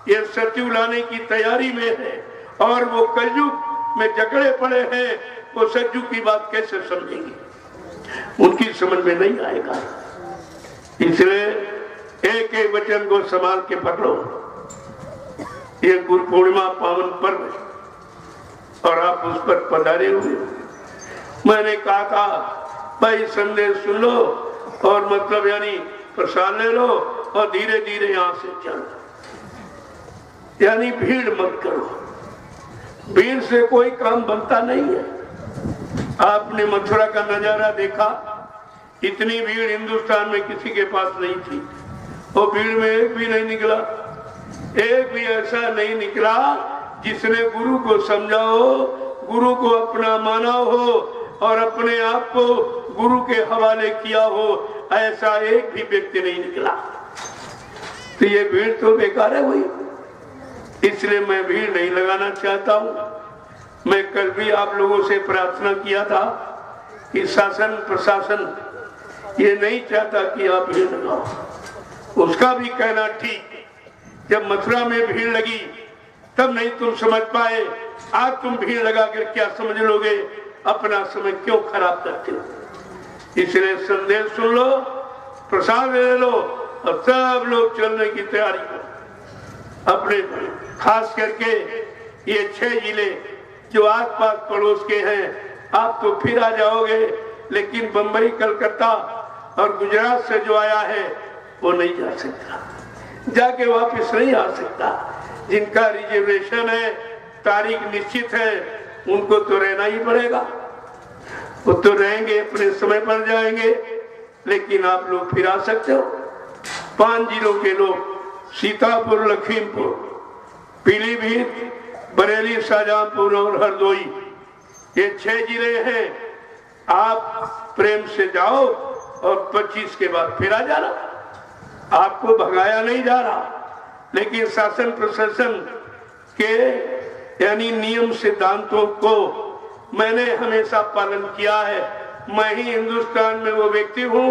B: ये सचिव लाने की तैयारी में है और वो कलयुग में जकड़े पड़े हैं। वो सचिव की बात कैसे समझेंगे? उनकी समझ में नहीं आएगा। इसलिए एक एक वचन को संभाल के पकड़ो। ये गुरु पूर्णिमा पावन पर्व है और आप उस पर पधारे हुए हो। मैंने कहा था भाई संदेश सुन लो और मतलब यानी प्रसाद ले लो और धीरे धीरे यहां से चलो, यानी भीड़ मत करो। भीड़ से कोई काम बनता नहीं है। आपने मथुरा का नजारा देखा, इतनी भीड़ हिंदुस्तान में किसी के पास नहीं थी। वो भीड़ में एक भी नहीं निकला, एक भी ऐसा नहीं निकला जिसने गुरु को समझा हो, गुरु को अपना माना हो और अपने आप को गुरु के हवाले किया हो। ऐसा एक भी व्यक्ति नहीं निकला। तो ये भीड़ तो बेकार है हुई, इसलिए मैं भीड़ नहीं लगाना चाहता हूं। मैं कल भी आप लोगों से प्रार्थना किया था कि शासन प्रशासन ये नहीं चाहता कि आप भीड़ लगाओ। उसका भी कहना ठीक, जब मथुरा में भीड़ लगी तब नहीं तुम समझ पाए, आज तुम भीड़ लगाकर क्या समझ लोगे? अपना समय क्यों खराब करते हो? इसलिए संदेश सुन लो, प्रसाद ले लो और सब लोग चलने की तैयारी करो। अपने खास करके ये 6 जिले जो आसपास पड़ोस के हैं, आप तो फिर आ जाओगे, लेकिन बंबई, कलकत्ता और गुजरात से जो आया है वो नहीं जा सकता, जाके वापस नहीं आ सकता। जिनका रिजर्वेशन है, तारीख निश्चित है, उनको तो रहना ही पड़ेगा। वो तो रहेंगे, अपने समय पर जाएंगे, लेकिन आप लोग फिर आ सकते हो। 5 जिलों के लोग, सीतापुर, लखीमपुर, पीलीभीत, बरेली, शाहजहांपुर और हरदोई, ये 6 जिले हैं। आप प्रेम से जाओ और 25 के बाद फिर आ जाना। आपको भगाया नहीं जा रहा, लेकिन शासन प्रशासन के यानी नियम सिद्धांतों को मैंने हमेशा पालन किया है। मैं ही हिंदुस्तान में वो व्यक्ति हूँ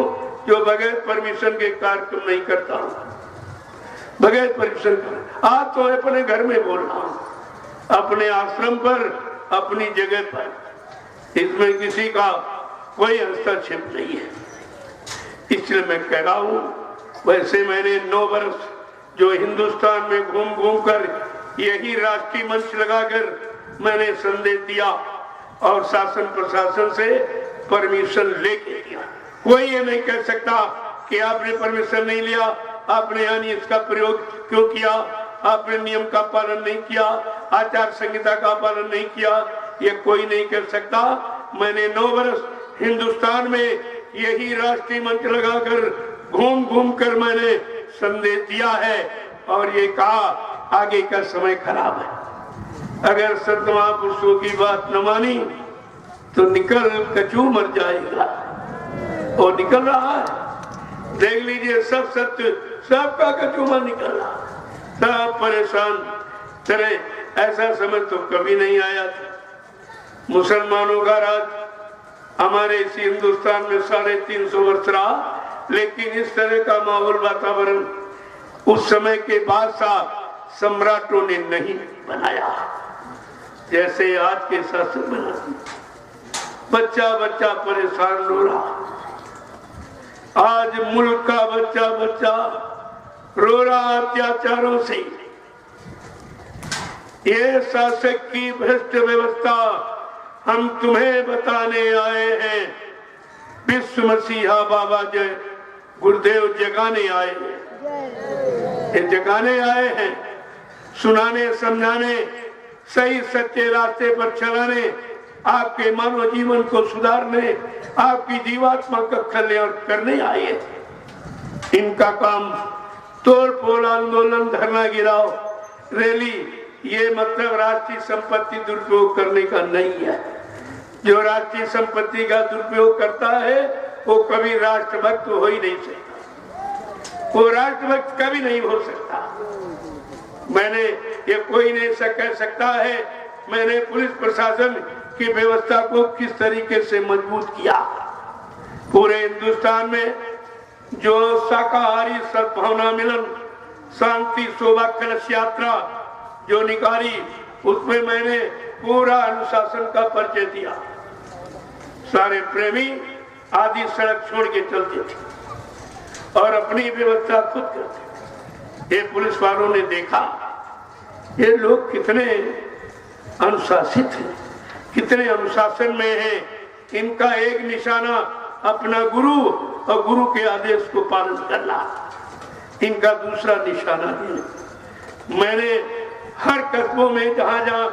B: जो बगैर परमिशन के कार्यक्रम नहीं करता हूँ, बगैर परमिशन कर। आज तो अपने घर में बोल रहा हूँ, अपने आश्रम पर, अपनी जगह पर, इसमें किसी का कोई हस्तक्षेप नहीं है। इसलिए मैं कह रहा हूँ, वैसे मैंने 9 वर्ष जो हिंदुस्तान में घूम घूम कर यही राष्ट्रीय मंच लगाकर मैंने संदेश दिया और शासन प्रशासन से परमिशन लेके दिया। कोई ये नहीं कह सकता कि आपने परमिशन नहीं लिया, आपने यानी इसका प्रयोग क्यों किया, आपने नियम का पालन नहीं किया, आचार संहिता का पालन नहीं किया, ये कोई नहीं कर सकता। मैंने 9 वर्ष हिंदुस्तान में यही राष्ट्रीय मंच लगाकर घूम घूम कर मैंने संदेश दिया है और ये कहा आगे का समय खराब है। अगर संत महापुरुषों की बात न मानी तो निकल कचू मर जाएगा, और निकल रहा है। देख लीजिए, सब सत्य, सबका कचूमर निकल रहा, सब परेशान। चले, ऐसा समय तो कभी नहीं आया था। मुसलमानों का राज हमारे इसी हिंदुस्तान में 350 वर्ष रहा, लेकिन इस तरह का माहौल, वातावरण उस समय के बादशाह सम्राटों ने नहीं बनाया जैसे आज के शासक बनाते। बच्चा बच्चा परेशान हो रहा। आज मुल्क का बच्चा बच्चा रो रहा अत्याचारों से। ये शासक की भ्रष्ट व्यवस्था हम तुम्हें बताने आए हैं। विश्व मसीहा बाबा जय गुरुदेव जगाने आए हैं, ये जगाने आए हैं, सुनाने, समझाने, सही सच्चे रास्ते पर चलाने, आपके मानव जीवन को सुधारने, आपकी जीवात्मा का कल्याण करने आए हैं। इनका काम तोड़ फोड़, आंदोलन, धरना गिराओ, रैली, ये मतलब राष्ट्रीय संपत्ति दुरुपयोग करने का नहीं है। जो राष्ट्रीय संपत्ति का दुरुपयोग करता है वो कभी राष्ट्रभक्त हो ही नहीं सकता, वो राष्ट्रभक्त कभी नहीं हो सकता। मैंने ये कोई नहीं कह सकता है मैंने पुलिस प्रशासन की व्यवस्था को किस तरीके से मजबूत किया। पूरे हिंदुस्तान में जो शाकाहारी सद्भावना मिलन शांति शोभा कलश यात्रा जो निकाली उसमें मैंने पूरा अनुशासन का परिचय दिया। सारे प्रेमी आदि सड़क छोड़ के चलते थे और अपनी व्यवस्था खुद करते। ये पुलिस वालों ने देखा ये लोग कितने अनुशासित हैं, कितने अनुशासन में हैं। इनका एक निशाना अपना गुरु और गुरु के आदेश को पालन करना, इनका दूसरा निशाना है। मैंने हर कस्बों में जहां जहां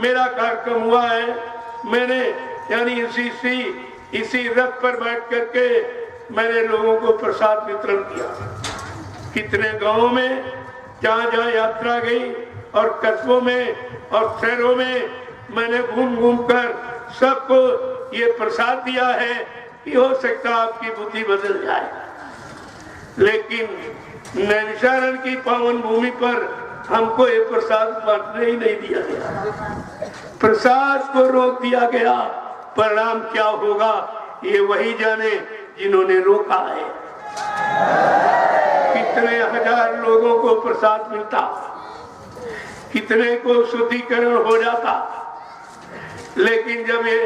B: मेरा कार्यक्रम हुआ है मैंने यानी इसी रथ पर बैठ करके मैंने लोगों को प्रसाद वितरण किया। कितने गांवों में जहां जहां यात्रा गई और कस्बों में और शहरों में मैंने घूम घूम कर सबको ये प्रसाद दिया है कि हो सकता आपकी बुद्धि बदल जाए। लेकिन नैमिषारण्य की पावन भूमि पर हमको ये प्रसाद बांटने ही नहीं दिया गया, प्रसाद को रोक दिया गया। परिणाम क्या होगा ये वही जाने जिन्होंने रोका है। कितने हजार लोगों को प्रसाद मिलता, कितने को शुद्धिकरण हो जाता, लेकिन जब ये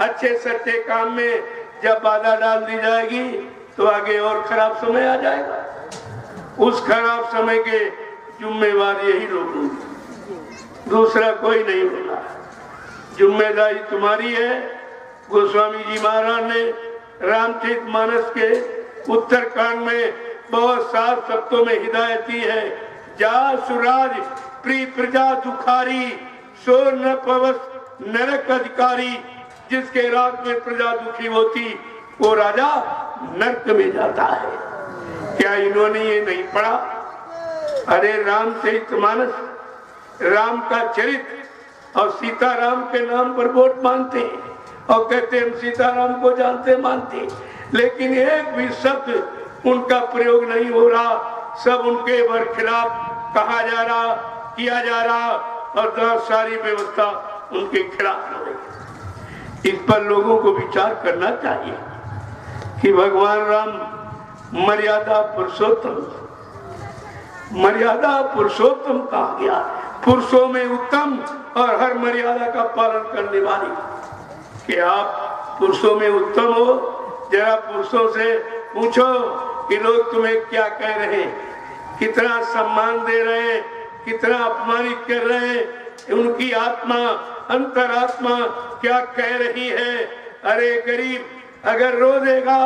B: अच्छे सच्चे काम में जब बाधा डाल दी जाएगी तो आगे और खराब समय आ जाएगा। उस खराब समय के जिम्मेवार यही लोग होंगे, दूसरा कोई नहीं होगा। जिम्मेदारी तुम्हारी है। गोस्वामी जी महाराज ने रामचरितमानस के उत्तरकांड में बहुत साफ शब्दों में हिदायत दी है। जा सुराज प्रिय प्रजा दुखारी सो न पवस नरक अधिकारी। जिसके रात में प्रजा दुखी होती वो राजा नरक में जाता है। क्या इन्होंने ये नहीं पढ़ा? अरे रामचरितमानस, राम का चरित्र और सीताराम के नाम पर वोट मांगते हैं और कहते हम सीताराम को जानते मानते, लेकिन एक भी शब्द उनका प्रयोग नहीं हो रहा। सब उनके खिलाफ कहा जा रहा, किया जा रहा और बहुत सारी व्यवस्था उनके खिलाफ हो रही। इस पर लोगों को विचार करना चाहिए कि भगवान राम मर्यादा पुरुषोत्तम कहा गया, पुरुषों में उत्तम और हर मर्यादा का पालन करने वाली। कि आप पुरुषों में उत्तम हो, जरा पुरुषों से पूछो कि लोग तुम्हें क्या कह रहे हैं, कितना सम्मान दे रहे हैं, कितना अपमानित कर रहे हैं। उनकी आत्मा अंतरात्मा क्या कह रही है। अरे गरीब अगर रो देगा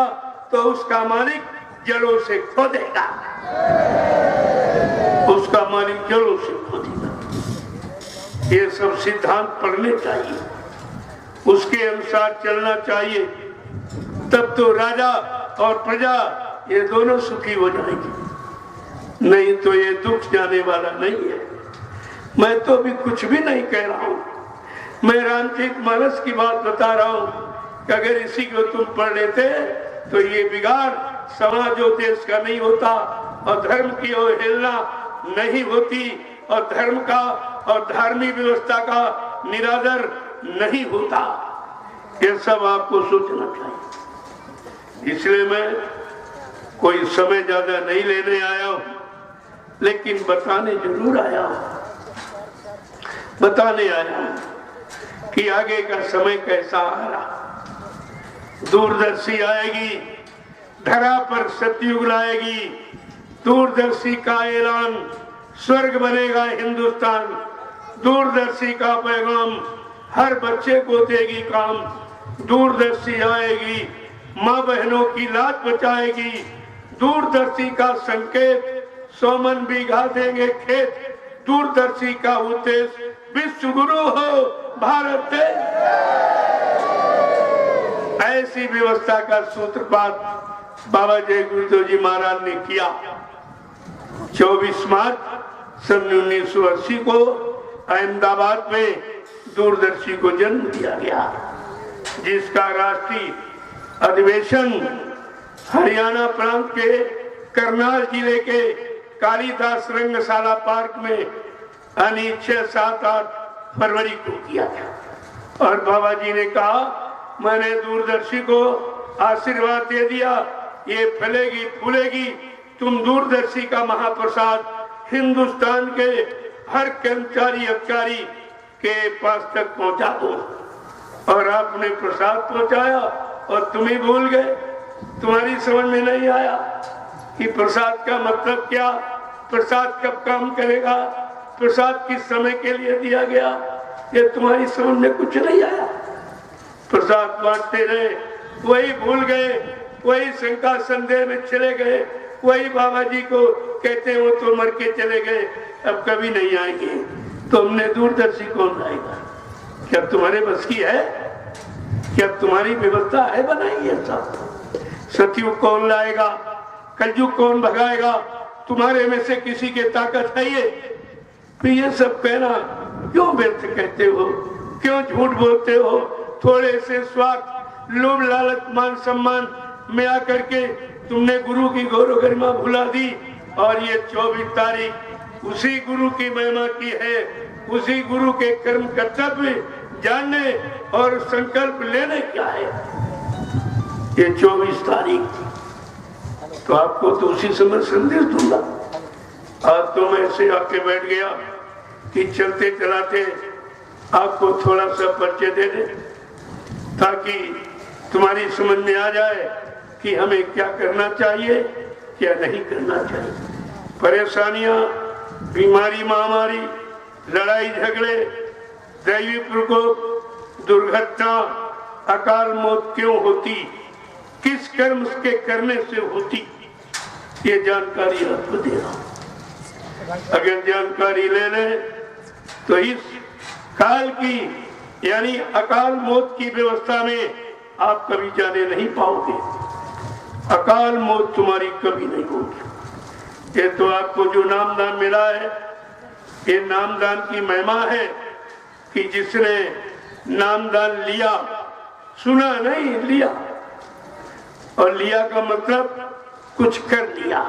B: तो उसका मालिक जड़ों से खो देगा, उसका मालिक जड़ों से खो देगा। ये सब सिद्धांत पढ़ने चाहिए, उसके अनुसार चलना चाहिए, तब तो राजा और प्रजा ये दोनों सुखी हो जाएंगे। नहीं तो ये दुख जाने वाला नहीं है। मैं तो अभी कुछ भी नहीं कह रहा हूँ, मैं रामचरितमानस की बात बता रहा हूँ कि अगर इसी को तुम पढ़ लेते तो ये बिगाड़ समाज और देश का नहीं होता और धर्म की अवहेलना नहीं होती और धर्म का और धार्मिक व्यवस्था का निरादर नहीं होता। ये सब आपको सोचना चाहिए। इसलिए मैं कोई समय ज्यादा नहीं लेने आया हूं, लेकिन बताने जरूर आया हूं। बताने आया हूं कि आगे का समय कैसा आ रहा। दूरदर्शी आएगी, धरा पर सतयुग लाएगी। दूरदर्शी का ऐलान, स्वर्ग बनेगा हिंदुस्तान। दूरदर्शी का पैगाम हर बच्चे को देगी काम। दूरदर्शी आएगी, माँ बहनों की लाज बचाएगी। दूरदर्शी का संकेत 100 मन बीघा देंगे खेत। दूरदर्शी का उद्देश्य विश्व गुरु हो भारत देश। ऐसी व्यवस्था का सूत्रपात बाबा जय गुरुदेव जी महाराज ने किया। 24 मार्च सन 1980 को अहमदाबाद में दूरदर्शी को जन्म दिया गया, जिसका राष्ट्रीय अधिवेशन हरियाणा प्रांत के करनाल जिले के कालिदास रंगशाला पार्क में 6, 7, 8 फरवरी को किया था। और बाबा जी ने कहा, मैंने दूरदर्शी को आशीर्वाद दे दिया, ये फैलेगी फूलेगी, तुम दूरदर्शी का महाप्रसाद हिंदुस्तान के हर कर्मचारी अधिकारी के पास तक पहुंचा दो। और आपने प्रसाद पहुंचाया और तुम ही भूल गए, तुम्हारी समझ में नहीं आया कि प्रसाद का मतलब क्या, प्रसाद कब काम करेगा, प्रसाद किस समय के लिए दिया गया, ये तुम्हारी समझ में कुछ नहीं आया। प्रसाद बांटते रहे, वही भूल गए, वही शंका संदेह में चले गए, वही बाबा जी को कहते हैं वो तो मर के चले गए, अब कभी नहीं आएंगे। तो हमने दूरदर्शी कौन लाएगा? क्या तुम्हारे बस की है? क्या तुम्हारी व्यवस्था है बनाई है? सब सतयुग कौन लाएगा? कलयुग कौन भगाएगा? तुम्हारे में से किसी के ताकत है ये? फिर ये सब कहना क्यों व्यर्थ कहते हो, क्यों झूठ बोलते हो? थोड़े से स्वार्थ, लोभ, लालच, मान सम्मान में आकर के तुमने गुरु की गौरव गरिमा भुला दी। और ये 24 तारीख उसी गुरु की महिमा की है, उसी गुरु के कर्म कर्तव्य जानने और संकल्प लेने क्या है। ये 24 तारीख तो आपको तो उसी समय संदेश दूंगा। आज तो मैं ऐसे आके बैठ गया कि चलते चलाते आपको थोड़ा सा परिचय दे दे, ताकि तुम्हारी समझ में आ जाए कि हमें क्या करना चाहिए, क्या नहीं करना चाहिए। परेशानियां, बीमारी, महामारी, लड़ाई झगड़े, दैवी प्रकोप, दुर्घटना, अकाल मौत क्यों होती, किस कर्म के करने से होती, ये जानकारी आपको दे रहा हूं। अगर जानकारी ले लें तो इस काल की यानी अकाल मौत की व्यवस्था में आप कभी जाने नहीं पाओगे। अकाल मौत तुम्हारी कभी नहीं होगी। ये तो आपको जो नामदान मिला है, ये नामदान की महिमा है कि जिसने नामदान लिया, सुना नहीं, लिया। और लिया का मतलब कुछ कर लिया,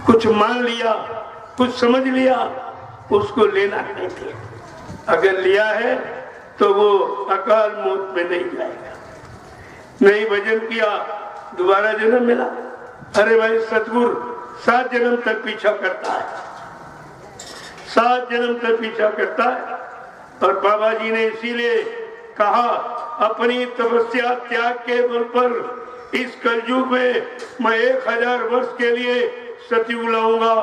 B: कुछ मान लिया, कुछ समझ लिया, उसको लेना कहते हैं। अगर लिया है तो वो अकाल मौत में नहीं जाएगा। नहीं भजन किया, दोबारा जन्म मिला। अरे भाई, सतगुरु 7 जन्म तक पीछा करता है, 7 जन्म तक पीछा करता है। और बाबा जी ने इसीलिए कहा, अपनी तपस्या त्याग के बल पर इस कलयुग में मैं 1000 वर्ष के लिए सतयुग लाऊंगा,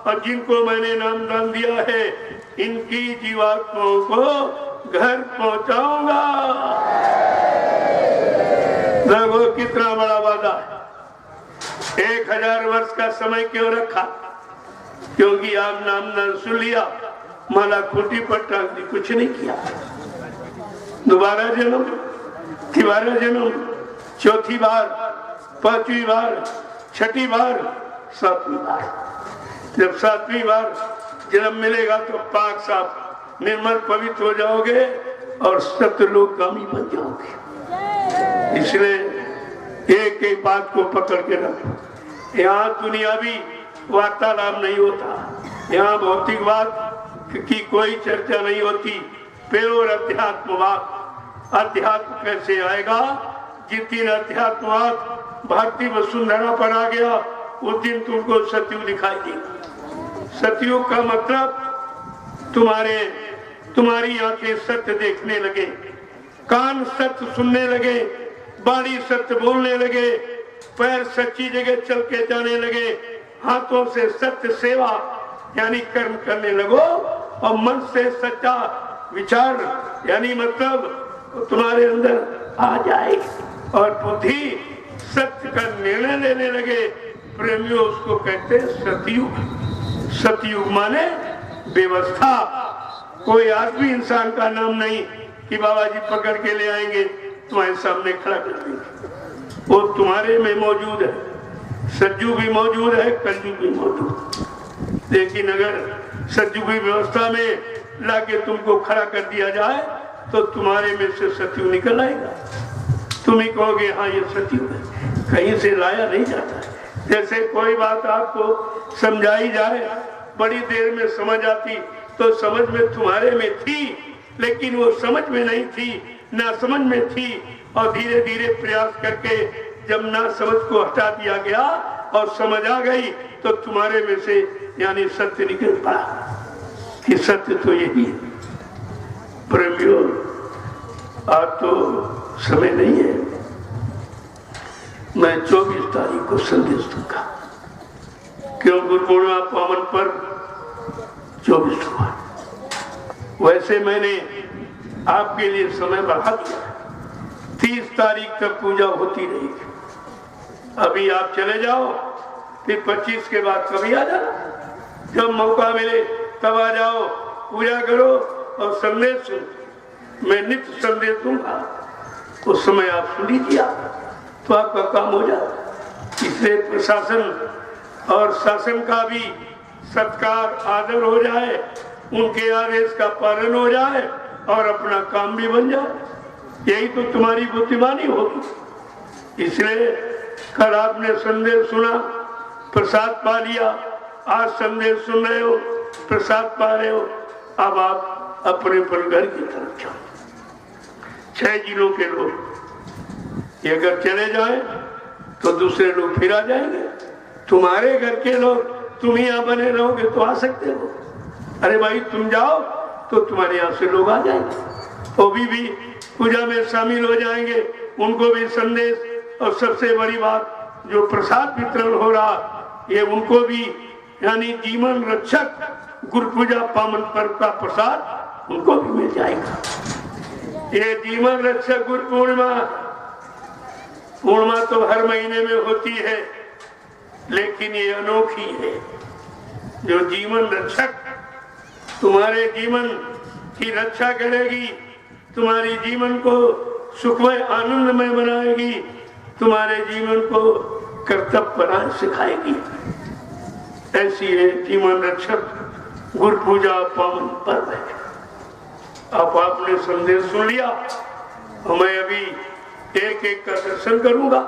B: और जिनको मैंने नामदान दिया है इनकी जीवात्माओं को घर पहुंचाऊंगा। देखो कितना बड़ा वादा है। 1000 वर्ष का समय क्यों रखा? क्योंकि आप नामदान सुन लिया, माला खूंटी पर टांग दी, कुछ नहीं किया। दोबारा जन्म, तिबारा जन्म, चौथी बार, 5वीं बार, 6ठी बार, 7वीं बार। जब 7वीं बार जन्म मिलेगा तो पाक साफ निर्मल पवित्र हो जाओगे और सत्यलोकगामी बन जाओगे। इसलिए एक एक बात को पकड़ के रखो। यहाँ दुनियावी वार्तालाप नहीं होता, यहाँ भौतिकवाद की कोई चर्चा नहीं होती। प्योर अध्यात्मवाद। अध्यात्म कैसे आएगा? जिस दिन अध्यात्मवाद भारतीय वसुंधरा पर आ गया, उस दिन तुमको सतयुग दिखाई देगा। सतयुग का मतलब तुम्हारी आंखें सत्य देखने लगे, कान सत्य सुनने लगे, वाणी सत्य बोलने लगे, पैर सच्ची जगह चल के जाने लगे, हाथों से सत्य सेवा यानी कर्म करने लगो, और मन से सच्चा विचार यानी मतलब तुम्हारे अंदर आ जाए, और बुद्धि सत्य का निर्णय लेने लगे। प्रेमियों, उसको कहते हैं सतयुग। सतयुग माने व्यवस्था। कोई आदमी इंसान का नाम नहीं कि बाबा जी पकड़ के ले आएंगे तुम्हारे सामने खड़ा कर देंगे। वो तुम्हारे में मौजूद है। सतयुग भी मौजूद है, कलयुग भी मौजूद है। लेकिन अगर सतयुग की व्यवस्था में लाके तुमको खड़ा कर दिया जाए तो तुम्हारे में से सत्यु निकल आएगा। तुम ही कहोगे हाँ ये सत्यु है, कहीं से लाया नहीं जाता। जैसे कोई बात आपको समझाई जाए, बड़ी देर में समझ आती तो समझ में तुम्हारे में थी, लेकिन वो समझ में नहीं थी, ना समझ में थी, और धीरे धीरे प्रयास करके जब ना समझ को हटा दिया गया और समझ आ गई तो तुम्हारे में से यानी सत्य निकल पड़ा कि सत्य तो यही है। प्रेमियों, आज तो समय नहीं है, मैं 24 तारीख को संदेश दूंगा, क्यों गुरु पूर्णिमा पावन पर 24 हुआ। वैसे मैंने आपके लिए समय बढ़ा दिया, 30 तारीख तक पूजा होती रहेगी। अभी आप चले जाओ, फिर 25 के बाद कभी आ जाना, जब मौका मिले तब आ जाओ, पूजा करो और संदेश सुनो। मैं नित्य संदेश दूंगा, उस समय आप सुन लीजिए तो आपका काम हो जाए। इसलिए प्रशासन और शासन का भी सत्कार आदर हो जाए, उनके आदेश का पालन हो जाए और अपना काम भी बन जाए। यही तो तुम्हारी बुद्धिमानी होगी। इसलिए कल आपने संदेश सुना, प्रसाद पा लिया, आज संदेश सुन रहे हो, प्रसाद पा रहे हो, अब आप अपने पर घर की तरफ जाओ। 6 जिलों के लोग ये अगर चले जाए तो दूसरे लोग फिर आ जाएंगे। तुम्हारे घर के लोग तुम ही यहाँ बने रहोगे तो आ सकते हो, अरे भाई तुम जाओ तो तुम्हारे यहाँ से लोग आ जाएंगे, वो भी पूजा में शामिल हो जाएंगे, उनको भी संदेश, और सबसे बड़ी बात जो प्रसाद वितरण हो रहा ये उनको भी यानी जीवन रक्षक गुरु पूजा पावन पर्व का प्रसाद उनको भी मिल जाएगा। ये जीवन रक्षक गुरु पूर्णिमा तो हर महीने में होती है, लेकिन ये अनोखी है। जो जीवन रक्षक तुम्हारे जीवन की रक्षा करेगी, तुम्हारी जीवन को सुखमय आनंदमय बनाएगी, तुम्हारे जीवन को कर्तव्य सिखाएगी। ऐसी है जीवन रक्षक गुरु पूजा पावन पर्व है। अब आपने संदेश सुन लिया, मैं अभी एक एक का दर्शन करूंगा,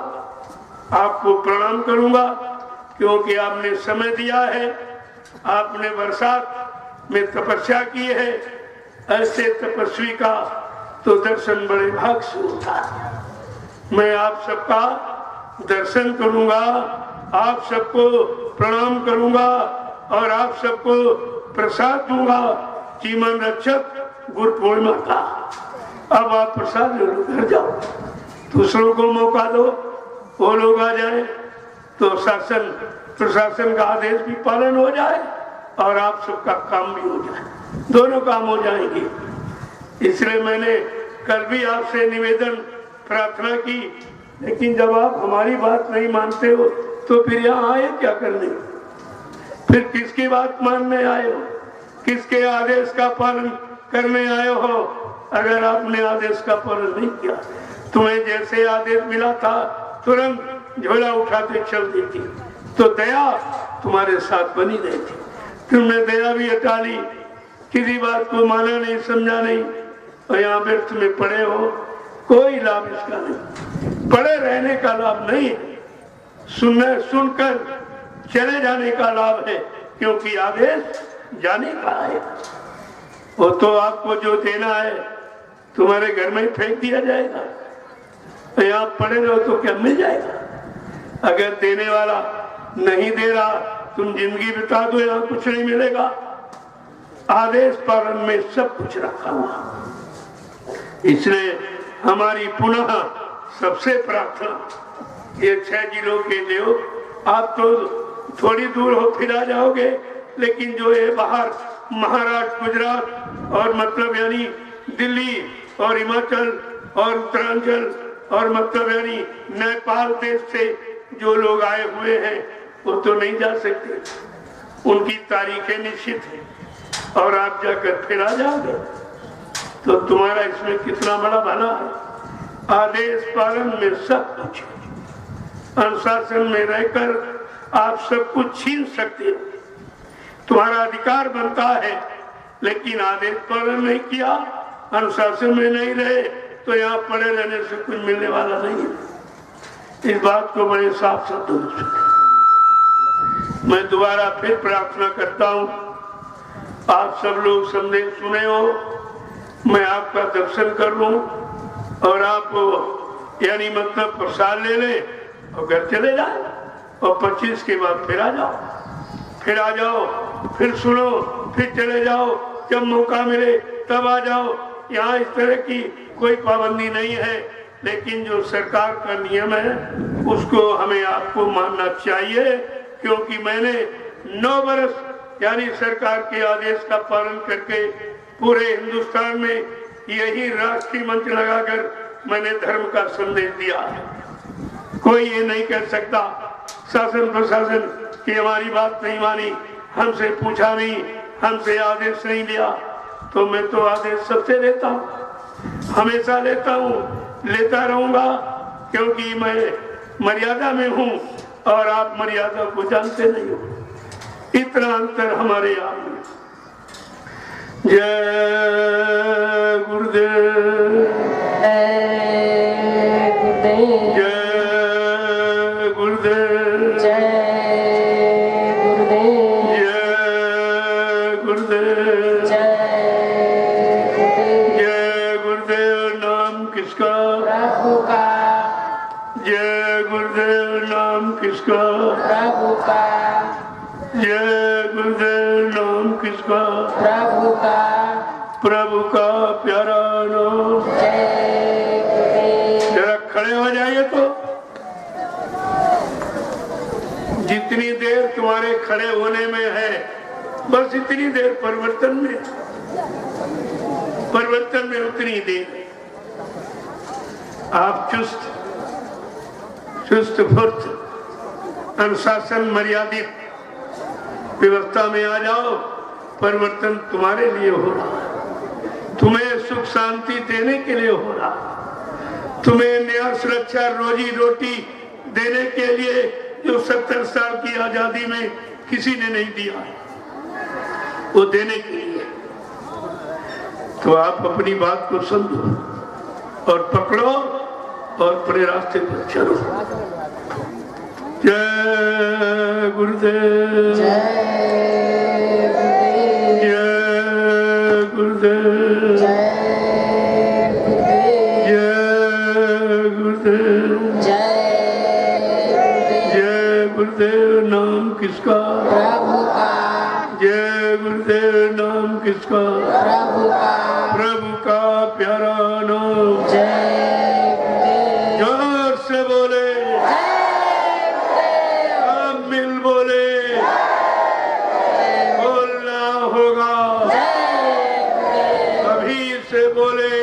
B: आपको प्रणाम करूंगा, क्योंकि आपने समय दिया है, आपने बरसात में तपस्या की है। ऐसे तपस्वी का तो दर्शन बड़े भाग से होता है। मैं आप सबका दर्शन करूंगा, आप सबको प्रणाम करूंगा और आप सबको प्रसाद दूंगा जीवन रक्षक गुरु पूर्णिमा का। अब आप प्रसाद ले लो, घर जाओ, दूसरों को मौका दो, वो लोग आ जाए तो शासन प्रशासन का आदेश भी पालन हो जाए और आप सबका काम भी हो जाए, दोनों काम हो जाएंगे। इसलिए मैंने कल भी आपसे निवेदन प्रार्थना की, लेकिन जब आप हमारी बात नहीं मानते हो तो फिर यहाँ आए क्या करने? फिर किसकी बात मानने आए हो? किसके आदेश का पालन करने आए हो? अगर आपने आदेश का पालन नहीं किया, तुम्हें जैसे आदेश मिला था तुरंत झोला उठाते चल देती, तो दया तुम्हारे साथ बनी रहती। तुमने दया भी हटा ली, किसी बात को माना नहीं, समझा नहीं, और यहाँ व्यर्थ में पड़े हो। कोई लाभ इसका नहीं, पड़े रहने का लाभ नहीं है, सुनकर चले जाने का लाभ है, क्योंकि आदेश जाने का है। वो तो आपको जो देना है तुम्हारे घर में ही फेंक दिया जाएगा, तो यहाँ पड़े रहो तो क्या मिल जाएगा? अगर देने वाला नहीं दे रहा, तुम जिंदगी बिता दो, यहाँ कुछ नहीं मिलेगा। आदेश पालन में सब कुछ रखा हुआ। इसलिए हमारी पुनः सबसे प्रार्थना, ये 6 जिलों के लोग, आप तो थोड़ी दूर हो फिर आ जाओगे, लेकिन जो ये बाहर महाराष्ट्र, गुजरात और मतलब यानी दिल्ली और हिमाचल और उत्तरांचल और मतलब यानी नेपाल देश से जो लोग आए हुए हैं वो तो नहीं जा सकते, उनकी तारीखें निश्चित है और आप जाकर फिर आ जाओगे, तो तुम्हारा इसमें कितना बड़ा भला है। आदेश पालन में सब कुछ है। अनुशासन में रहकर आप सब कुछ छीन सकते हो, तुम्हारा अधिकार बनता है, लेकिन आदेश पालन नहीं किया, अनुशासन में नहीं रहे, तो यहाँ पड़े रहने से कुछ मिलने वाला नहीं है। इस बात को बड़े साफ शब्दों में सुने। मैं दोबारा फिर प्रार्थना करता हूँ, आप सब लोग संदेश सुने हो, मैं आपका दर्शन कर लूं और आप यानी मतलब प्रसाद ले ले और घर चले जाए और 25 के बाद फिर आ जाओ, फिर सुनो, फिर चले जाओ, जब मौका मिले तब आ जाओ। यहाँ इस तरह की कोई पाबंदी नहीं है, लेकिन जो सरकार का नियम है उसको हमें आपको मानना चाहिए, क्योंकि मैंने 9 वर्ष यानी सरकार के आदेश का पालन करके पूरे हिंदुस्तान में यही राष्ट्रीय मंच लगाकर मैंने धर्म का संदेश दिया है। कोई ये नहीं कह सकता शासन प्रशासन की हमारी बात नहीं मानी, हमसे पूछा नहीं, हमसे आदेश नहीं लिया। तो मैं तो आदेश सबसे लेता हूँ, हमेशा लेता हूँ, लेता रहूंगा, क्योंकि मैं मर्यादा में हूँ और आप मर्यादा को जानते नहीं हो। इतना अंतर हमारे आप में। जय गुरुदेव, जय गुरुदेव,
A: जय गुरुदेव,
B: जय गुरुदेव, जय गुरुदेव। नाम किसका?
A: प्रभु का।
B: जय गुरुदेव। नाम किसका?
A: प्रभु का।
B: जय गुरुदेव। नाम किसका?
A: प्रभु का।
B: प्रभु का प्यारा नाम।
A: जय गुरुदेव।
B: जरा खड़े हो जाइए। तो जितनी देर तुम्हारे खड़े होने में है, बस इतनी देर परिवर्तन में उतनी देर आप चुस्त फुर्त अनुशासन मर्यादित व्यवस्था में आ जाओ। परिवर्तन तुम्हारे लिए हो रहा है, तुम्हें सुख शांति देने के लिए हो रहा है, तुम्हें न्याय सुरक्षा रोजी रोटी देने के लिए जो 70 साल की आजादी में किसी ने नहीं दिया है, वो देने के लिए। तो आप अपनी बात को समझो और पकड़ो और अपने रास्ते पर चलो। जय गुरुदेव,
A: जय गुरुदेव,
B: जय गुरुदेव,
A: जय गुरुदेव,
B: जय गुरुदेव,
A: जय गुरुदेव।
B: जय गुरुदेव। नाम किसका?
A: प्रभु का।
B: जय गुरुदेव। नाम किसका?
A: प्रभु का।
B: प्रभु का प्यारा नाम।
A: जय गुरुदेव।
B: जोर से बोले, सब मिल बोले, बोलना होगा। अभी से बोले,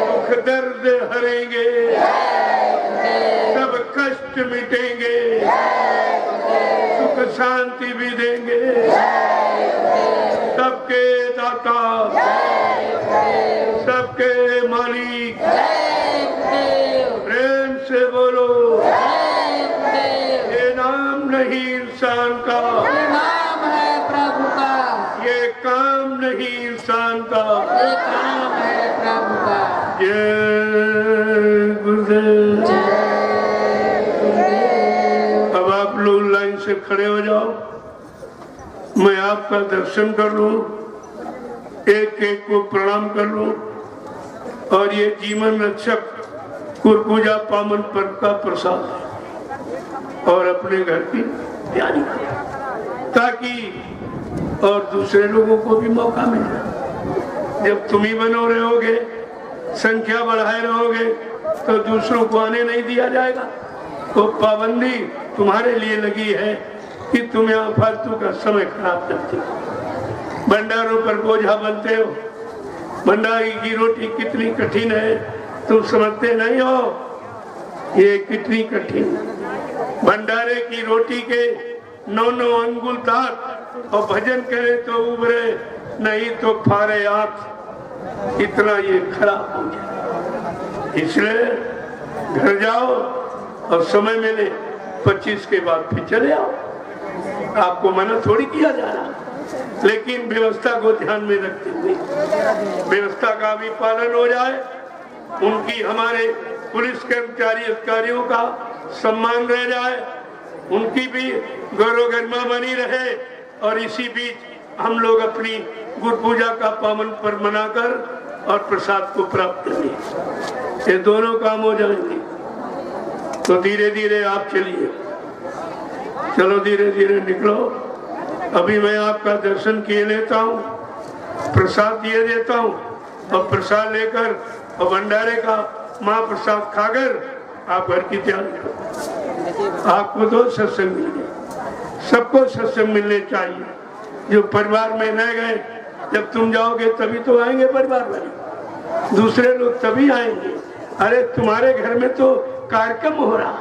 B: दुख दर्द हरेंगे, सब कष्ट मिटेंगे, सुख शांति भी देंगे। सबके दाता, सबके मालिक, प्रेम से बोलो। ये नाम नहीं इंसान का,
A: ये नाम है प्रभु का।
B: ये काम नहीं इंसान का।
A: ये काम है प्रभु का।
B: जय गुरुदेव।
A: जय गुरुदेव।
B: अब आप लोग लाइन से खड़े हो जाओ, मैं आपका दर्शन कर लूं, एक एक को प्रणाम कर लूं, और ये जीवन रक्षक कुरपूजा पावन पर्व का प्रसाद है और अपने घर की तैयारी करें, ताकि और दूसरे लोगों को भी मौका मिले। जब तुम ही बनो रहोगे, संख्या बढ़ाए रहोगे, तो दूसरों को आने नहीं दिया जाएगा। तो पाबंदी तुम्हारे लिए लगी है कि तुम यहाँ फालतू का समय खराब करते हो, भंडारों पर बोझा बनते हो। भंडारी की रोटी कितनी कठिन है तुम समझते नहीं हो। ये कितनी कठिन, भंडारे की रोटी के 9 अंगुल दांत और भजन करे तो उभरे, नहीं तो फारे आंख। इतना ये खराब हो जाए। इसलिए घर जाओ और समय मिले 25 के बाद फिर चले आओ। आपको मना थोड़ी किया जा रहा, लेकिन व्यवस्था को ध्यान में रखते हुए व्यवस्था का भी पालन हो जाए, उनकी हमारे पुलिस कर्मचारी अधिकारियों का सम्मान रह जाए, उनकी भी गौरव गरिमा बनी रहे, और इसी बीच हम लोग अपनी गुरु पूजा का पावन पर्व मनाकर और प्रसाद को प्राप्त करें। ये दोनों काम हो जाएंगे तो धीरे धीरे आप चलिए, चलो धीरे धीरे निकलो। अभी मैं आपका दर्शन किए लेता हूँ, प्रसाद दिए देता हूँ, और प्रसाद लेकर और भंडारे का महाप्रसाद खाकर आप घर की तैयारी करो। आपको तो सत्संग मिल गए, सबको सत्संग मिलने चाहिए। जो परिवार में रह गए, जब तुम जाओगे तभी तो आएंगे परिवार वाले, दूसरे लोग तभी आएंगे। अरे तुम्हारे घर में तो कार्यक्रम हो रहा,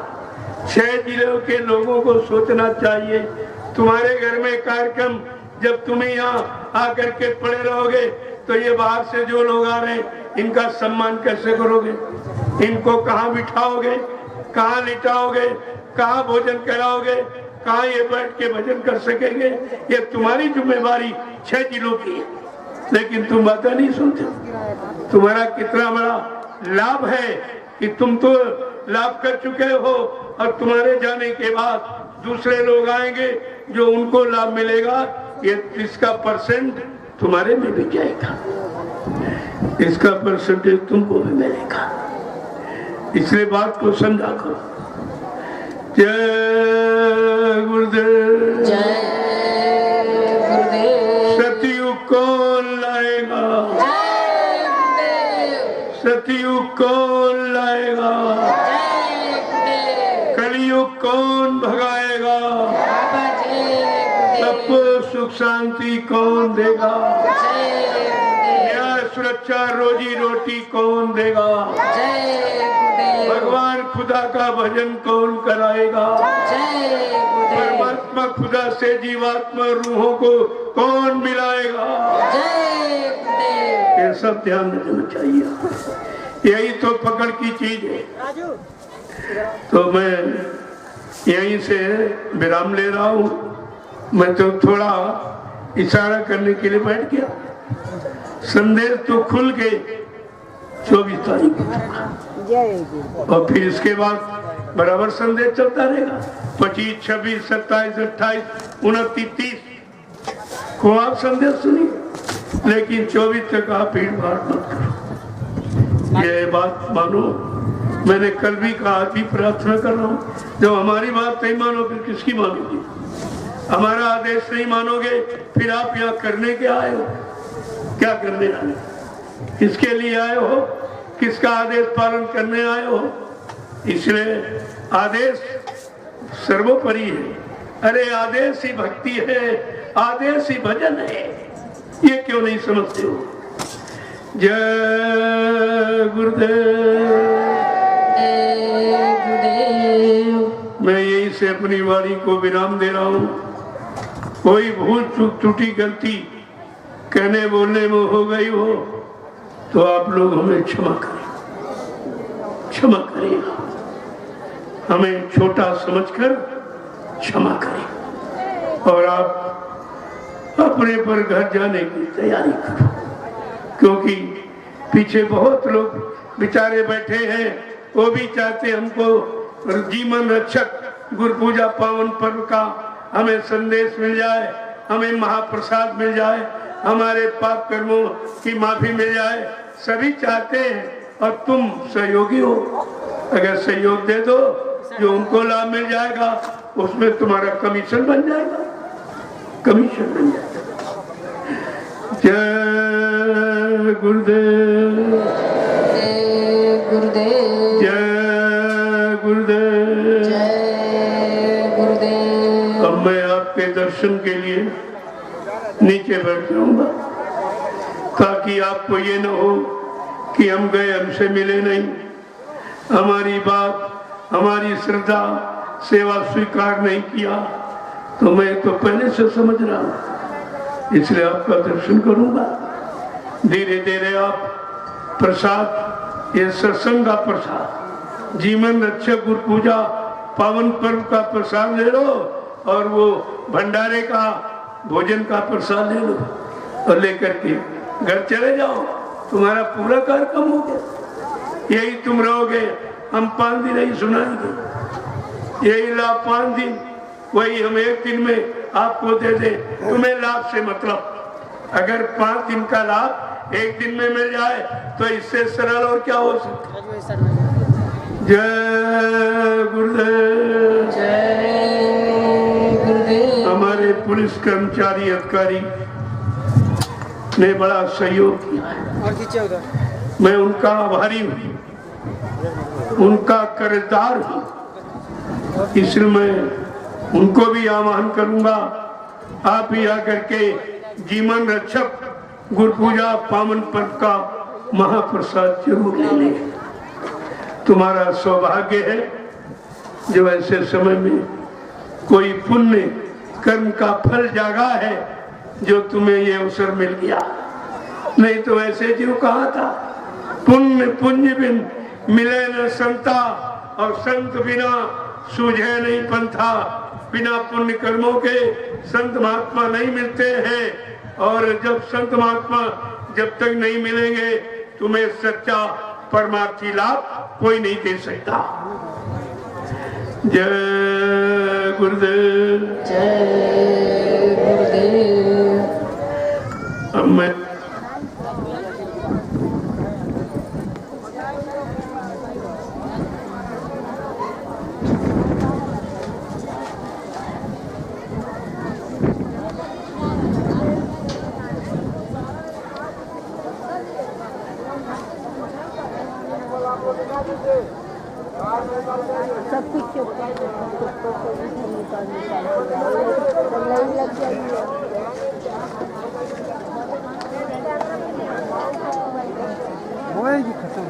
B: 6 जिलों के लोगों को सोचना चाहिए तुम्हारे घर में कार्यक्रम। जब तुम्हें यहाँ आकर के पड़े रहोगे तो ये बाहर से जो लोग आ रहे हैं इनका सम्मान कैसे करोगे? इनको कहाँ बिठाओगे, कहाँ लिटाओगे, कहाँ भोजन कराओगे, कहाँ ये बैठ के भजन कर सकेंगे? ये तुम्हारी जिम्मेवारी 6 जिलों की है, लेकिन तुम बात नहीं सुनते। तुम्हारा कितना बड़ा लाभ है कि तुम तो लाभ कर चुके हो, और तुम्हारे जाने के बाद दूसरे लोग आएंगे जो उनको लाभ मिलेगा, ये इसका परसेंट तुम्हारे में भी जाएगा, इसका परसेंटेज तुमको भी मिलेगा। इसलिए बात को समझा करो। जय गुरुदेव,
A: जय गुरुदेव।
B: सतयुग कौन लाएगा,
A: जय गुरुदेव।
B: सतयुग कौन लाएगा,
A: जय गुरुदेव।
B: कलयुग कौन भगाएगा,
A: बाबा जय गुरुदेव।
B: सबको सुख शांति कौन देगा,
A: जय गुरुदेव।
B: न्याय सुरक्षा रोजी रोटी कौन देगा,
A: जय गुरुदेव।
B: भगवान खुदा का भजन कौन कराएगा,
A: जय गुरुदेव।
B: परमात्मा खुदा से जीवात्मा रूहों को कौन मिलाएगा?
A: जय गुरुदेव।
B: ये सब ध्यान रखना चाहिए, यही तो पकड़ की चीज है। तो मैं यहीं से विराम ले रहा हूँ। मैं तो थोड़ा इशारा करने के लिए बैठ गया। संदेश तो खुल के 24 तारीख को, और फिर इसके बाद बराबर संदेश चलता रहेगा। 25, 26, 27, 28, 29, 30 को आप संदेश सुनिए, लेकिन 24 तक आप भीड़ भाड़ मत करो। ये बात मानो। मैंने कल भी कहा, अभी प्रार्थना कर रहा हूँ, जब हमारी बात नहीं मानो फिर किसकी मानोगे? हमारा आदेश नहीं मानोगे फिर आप यहाँ करने के आए हो? क्या करने आए? किसके लिए आए हो? किसका आदेश पालन करने आए हो? इसलिए आदेश सर्वोपरि है। अरे आदेश ही भक्ति है, आदेश ही भजन है। ये क्यों नहीं समझते हो? जय गुरुदेव। मैं यही से अपनी वाणी को विराम दे रहा हूँ। कोई भूल चूक त्रुटि गलती कहने बोलने में हो गई हो तो आप लोग हमें क्षमा करें, क्षमा करेगा। हमें छोटा समझकर क्षमा करें, और आप अपने पर घर जाने की तैयारी करो, क्योंकि पीछे बहुत लोग बेचारे बैठे हैं, वो भी चाहते हमको जीवन रक्षक गुरु पूजा पावन पर्व का हमें संदेश मिल जाए, हमें महाप्रसाद मिल जाए, हमारे पाप कर्मों की माफी मिल जाए। सभी चाहते हैं, और तुम सहयोगी हो। अगर सहयोग दे दो, जो उनको लाभ मिल जाएगा उसमें तुम्हारा कमीशन बन जाएगा, कमीशन बन जाएगा। जय गुरुदेव,
A: जय गुरुदेव,
B: जय गुरुदेव,
A: जय गुरुदेव।
B: अब मैं आपके दर्शन के लिए नीचे बैठ जाऊंगा, ताकि आपको ये न हो कि हम गए हमसे मिले नहीं, हमारी बात हमारी श्रद्धा सेवा स्वीकार नहीं किया। तो मैं तो पहले से समझ रहा हूँ, इसलिए आपका दर्शन करूंगा। धीरे धीरे आप प्रसाद, ये सत्संग का प्रसाद, जीवन रक्षक गुरु पूजा पावन पर्व का प्रसाद ले लो, और वो भंडारे का भोजन का प्रसाद ले लो और लेकर के घर चले जाओ, तुम्हारा पूरा कार्यक्रम हो गया। यही तुम रहोगे, हम 5 दिन ही सुनाएंगे, यही लाभ 5 दिन, वही हम 1 दिन में आपको दे दे। तुम्हें लाभ से मतलब, अगर 5 दिन का लाभ 1 दिन में मिल जाए तो इससे सरल और क्या हो सकता। जय गुरुदेव।
A: जय गुरुदेव।
B: हमारे पुलिस कर्मचारी अधिकारी ने बड़ा सहयोग किया है, मैं उनका आभारी हूँ, उनका कर्जदार हूँ। इसलिए मैं उनको भी आह्वान करूंगा, आप भी आकर के जीवन रक्षक गुरु पूजा पावन पर्व का महाप्रसाद जरूर ले लें। तुम्हारा सौभाग्य है जो ऐसे समय में कोई पुण्य कर्म का फल जागा है, जो तुम्हें ये अवसर मिल गया। नहीं तो ऐसे जीव कहा था, पुण्य पुण्य बिन मिले न संता, और संत बिना सूझे नहीं पंथा। बिना पुण्य कर्मों के संत महात्मा नहीं मिलते हैं, और जब संत महात्मा जब तक नहीं मिलेंगे तुम्हें सच्चा परमार्थी लाभ कोई नहीं दे सकता। जय गुरुदेव।
A: जय गुरुदेव।
B: अब मैं
C: सब कुछ लग जाएगी। खत्म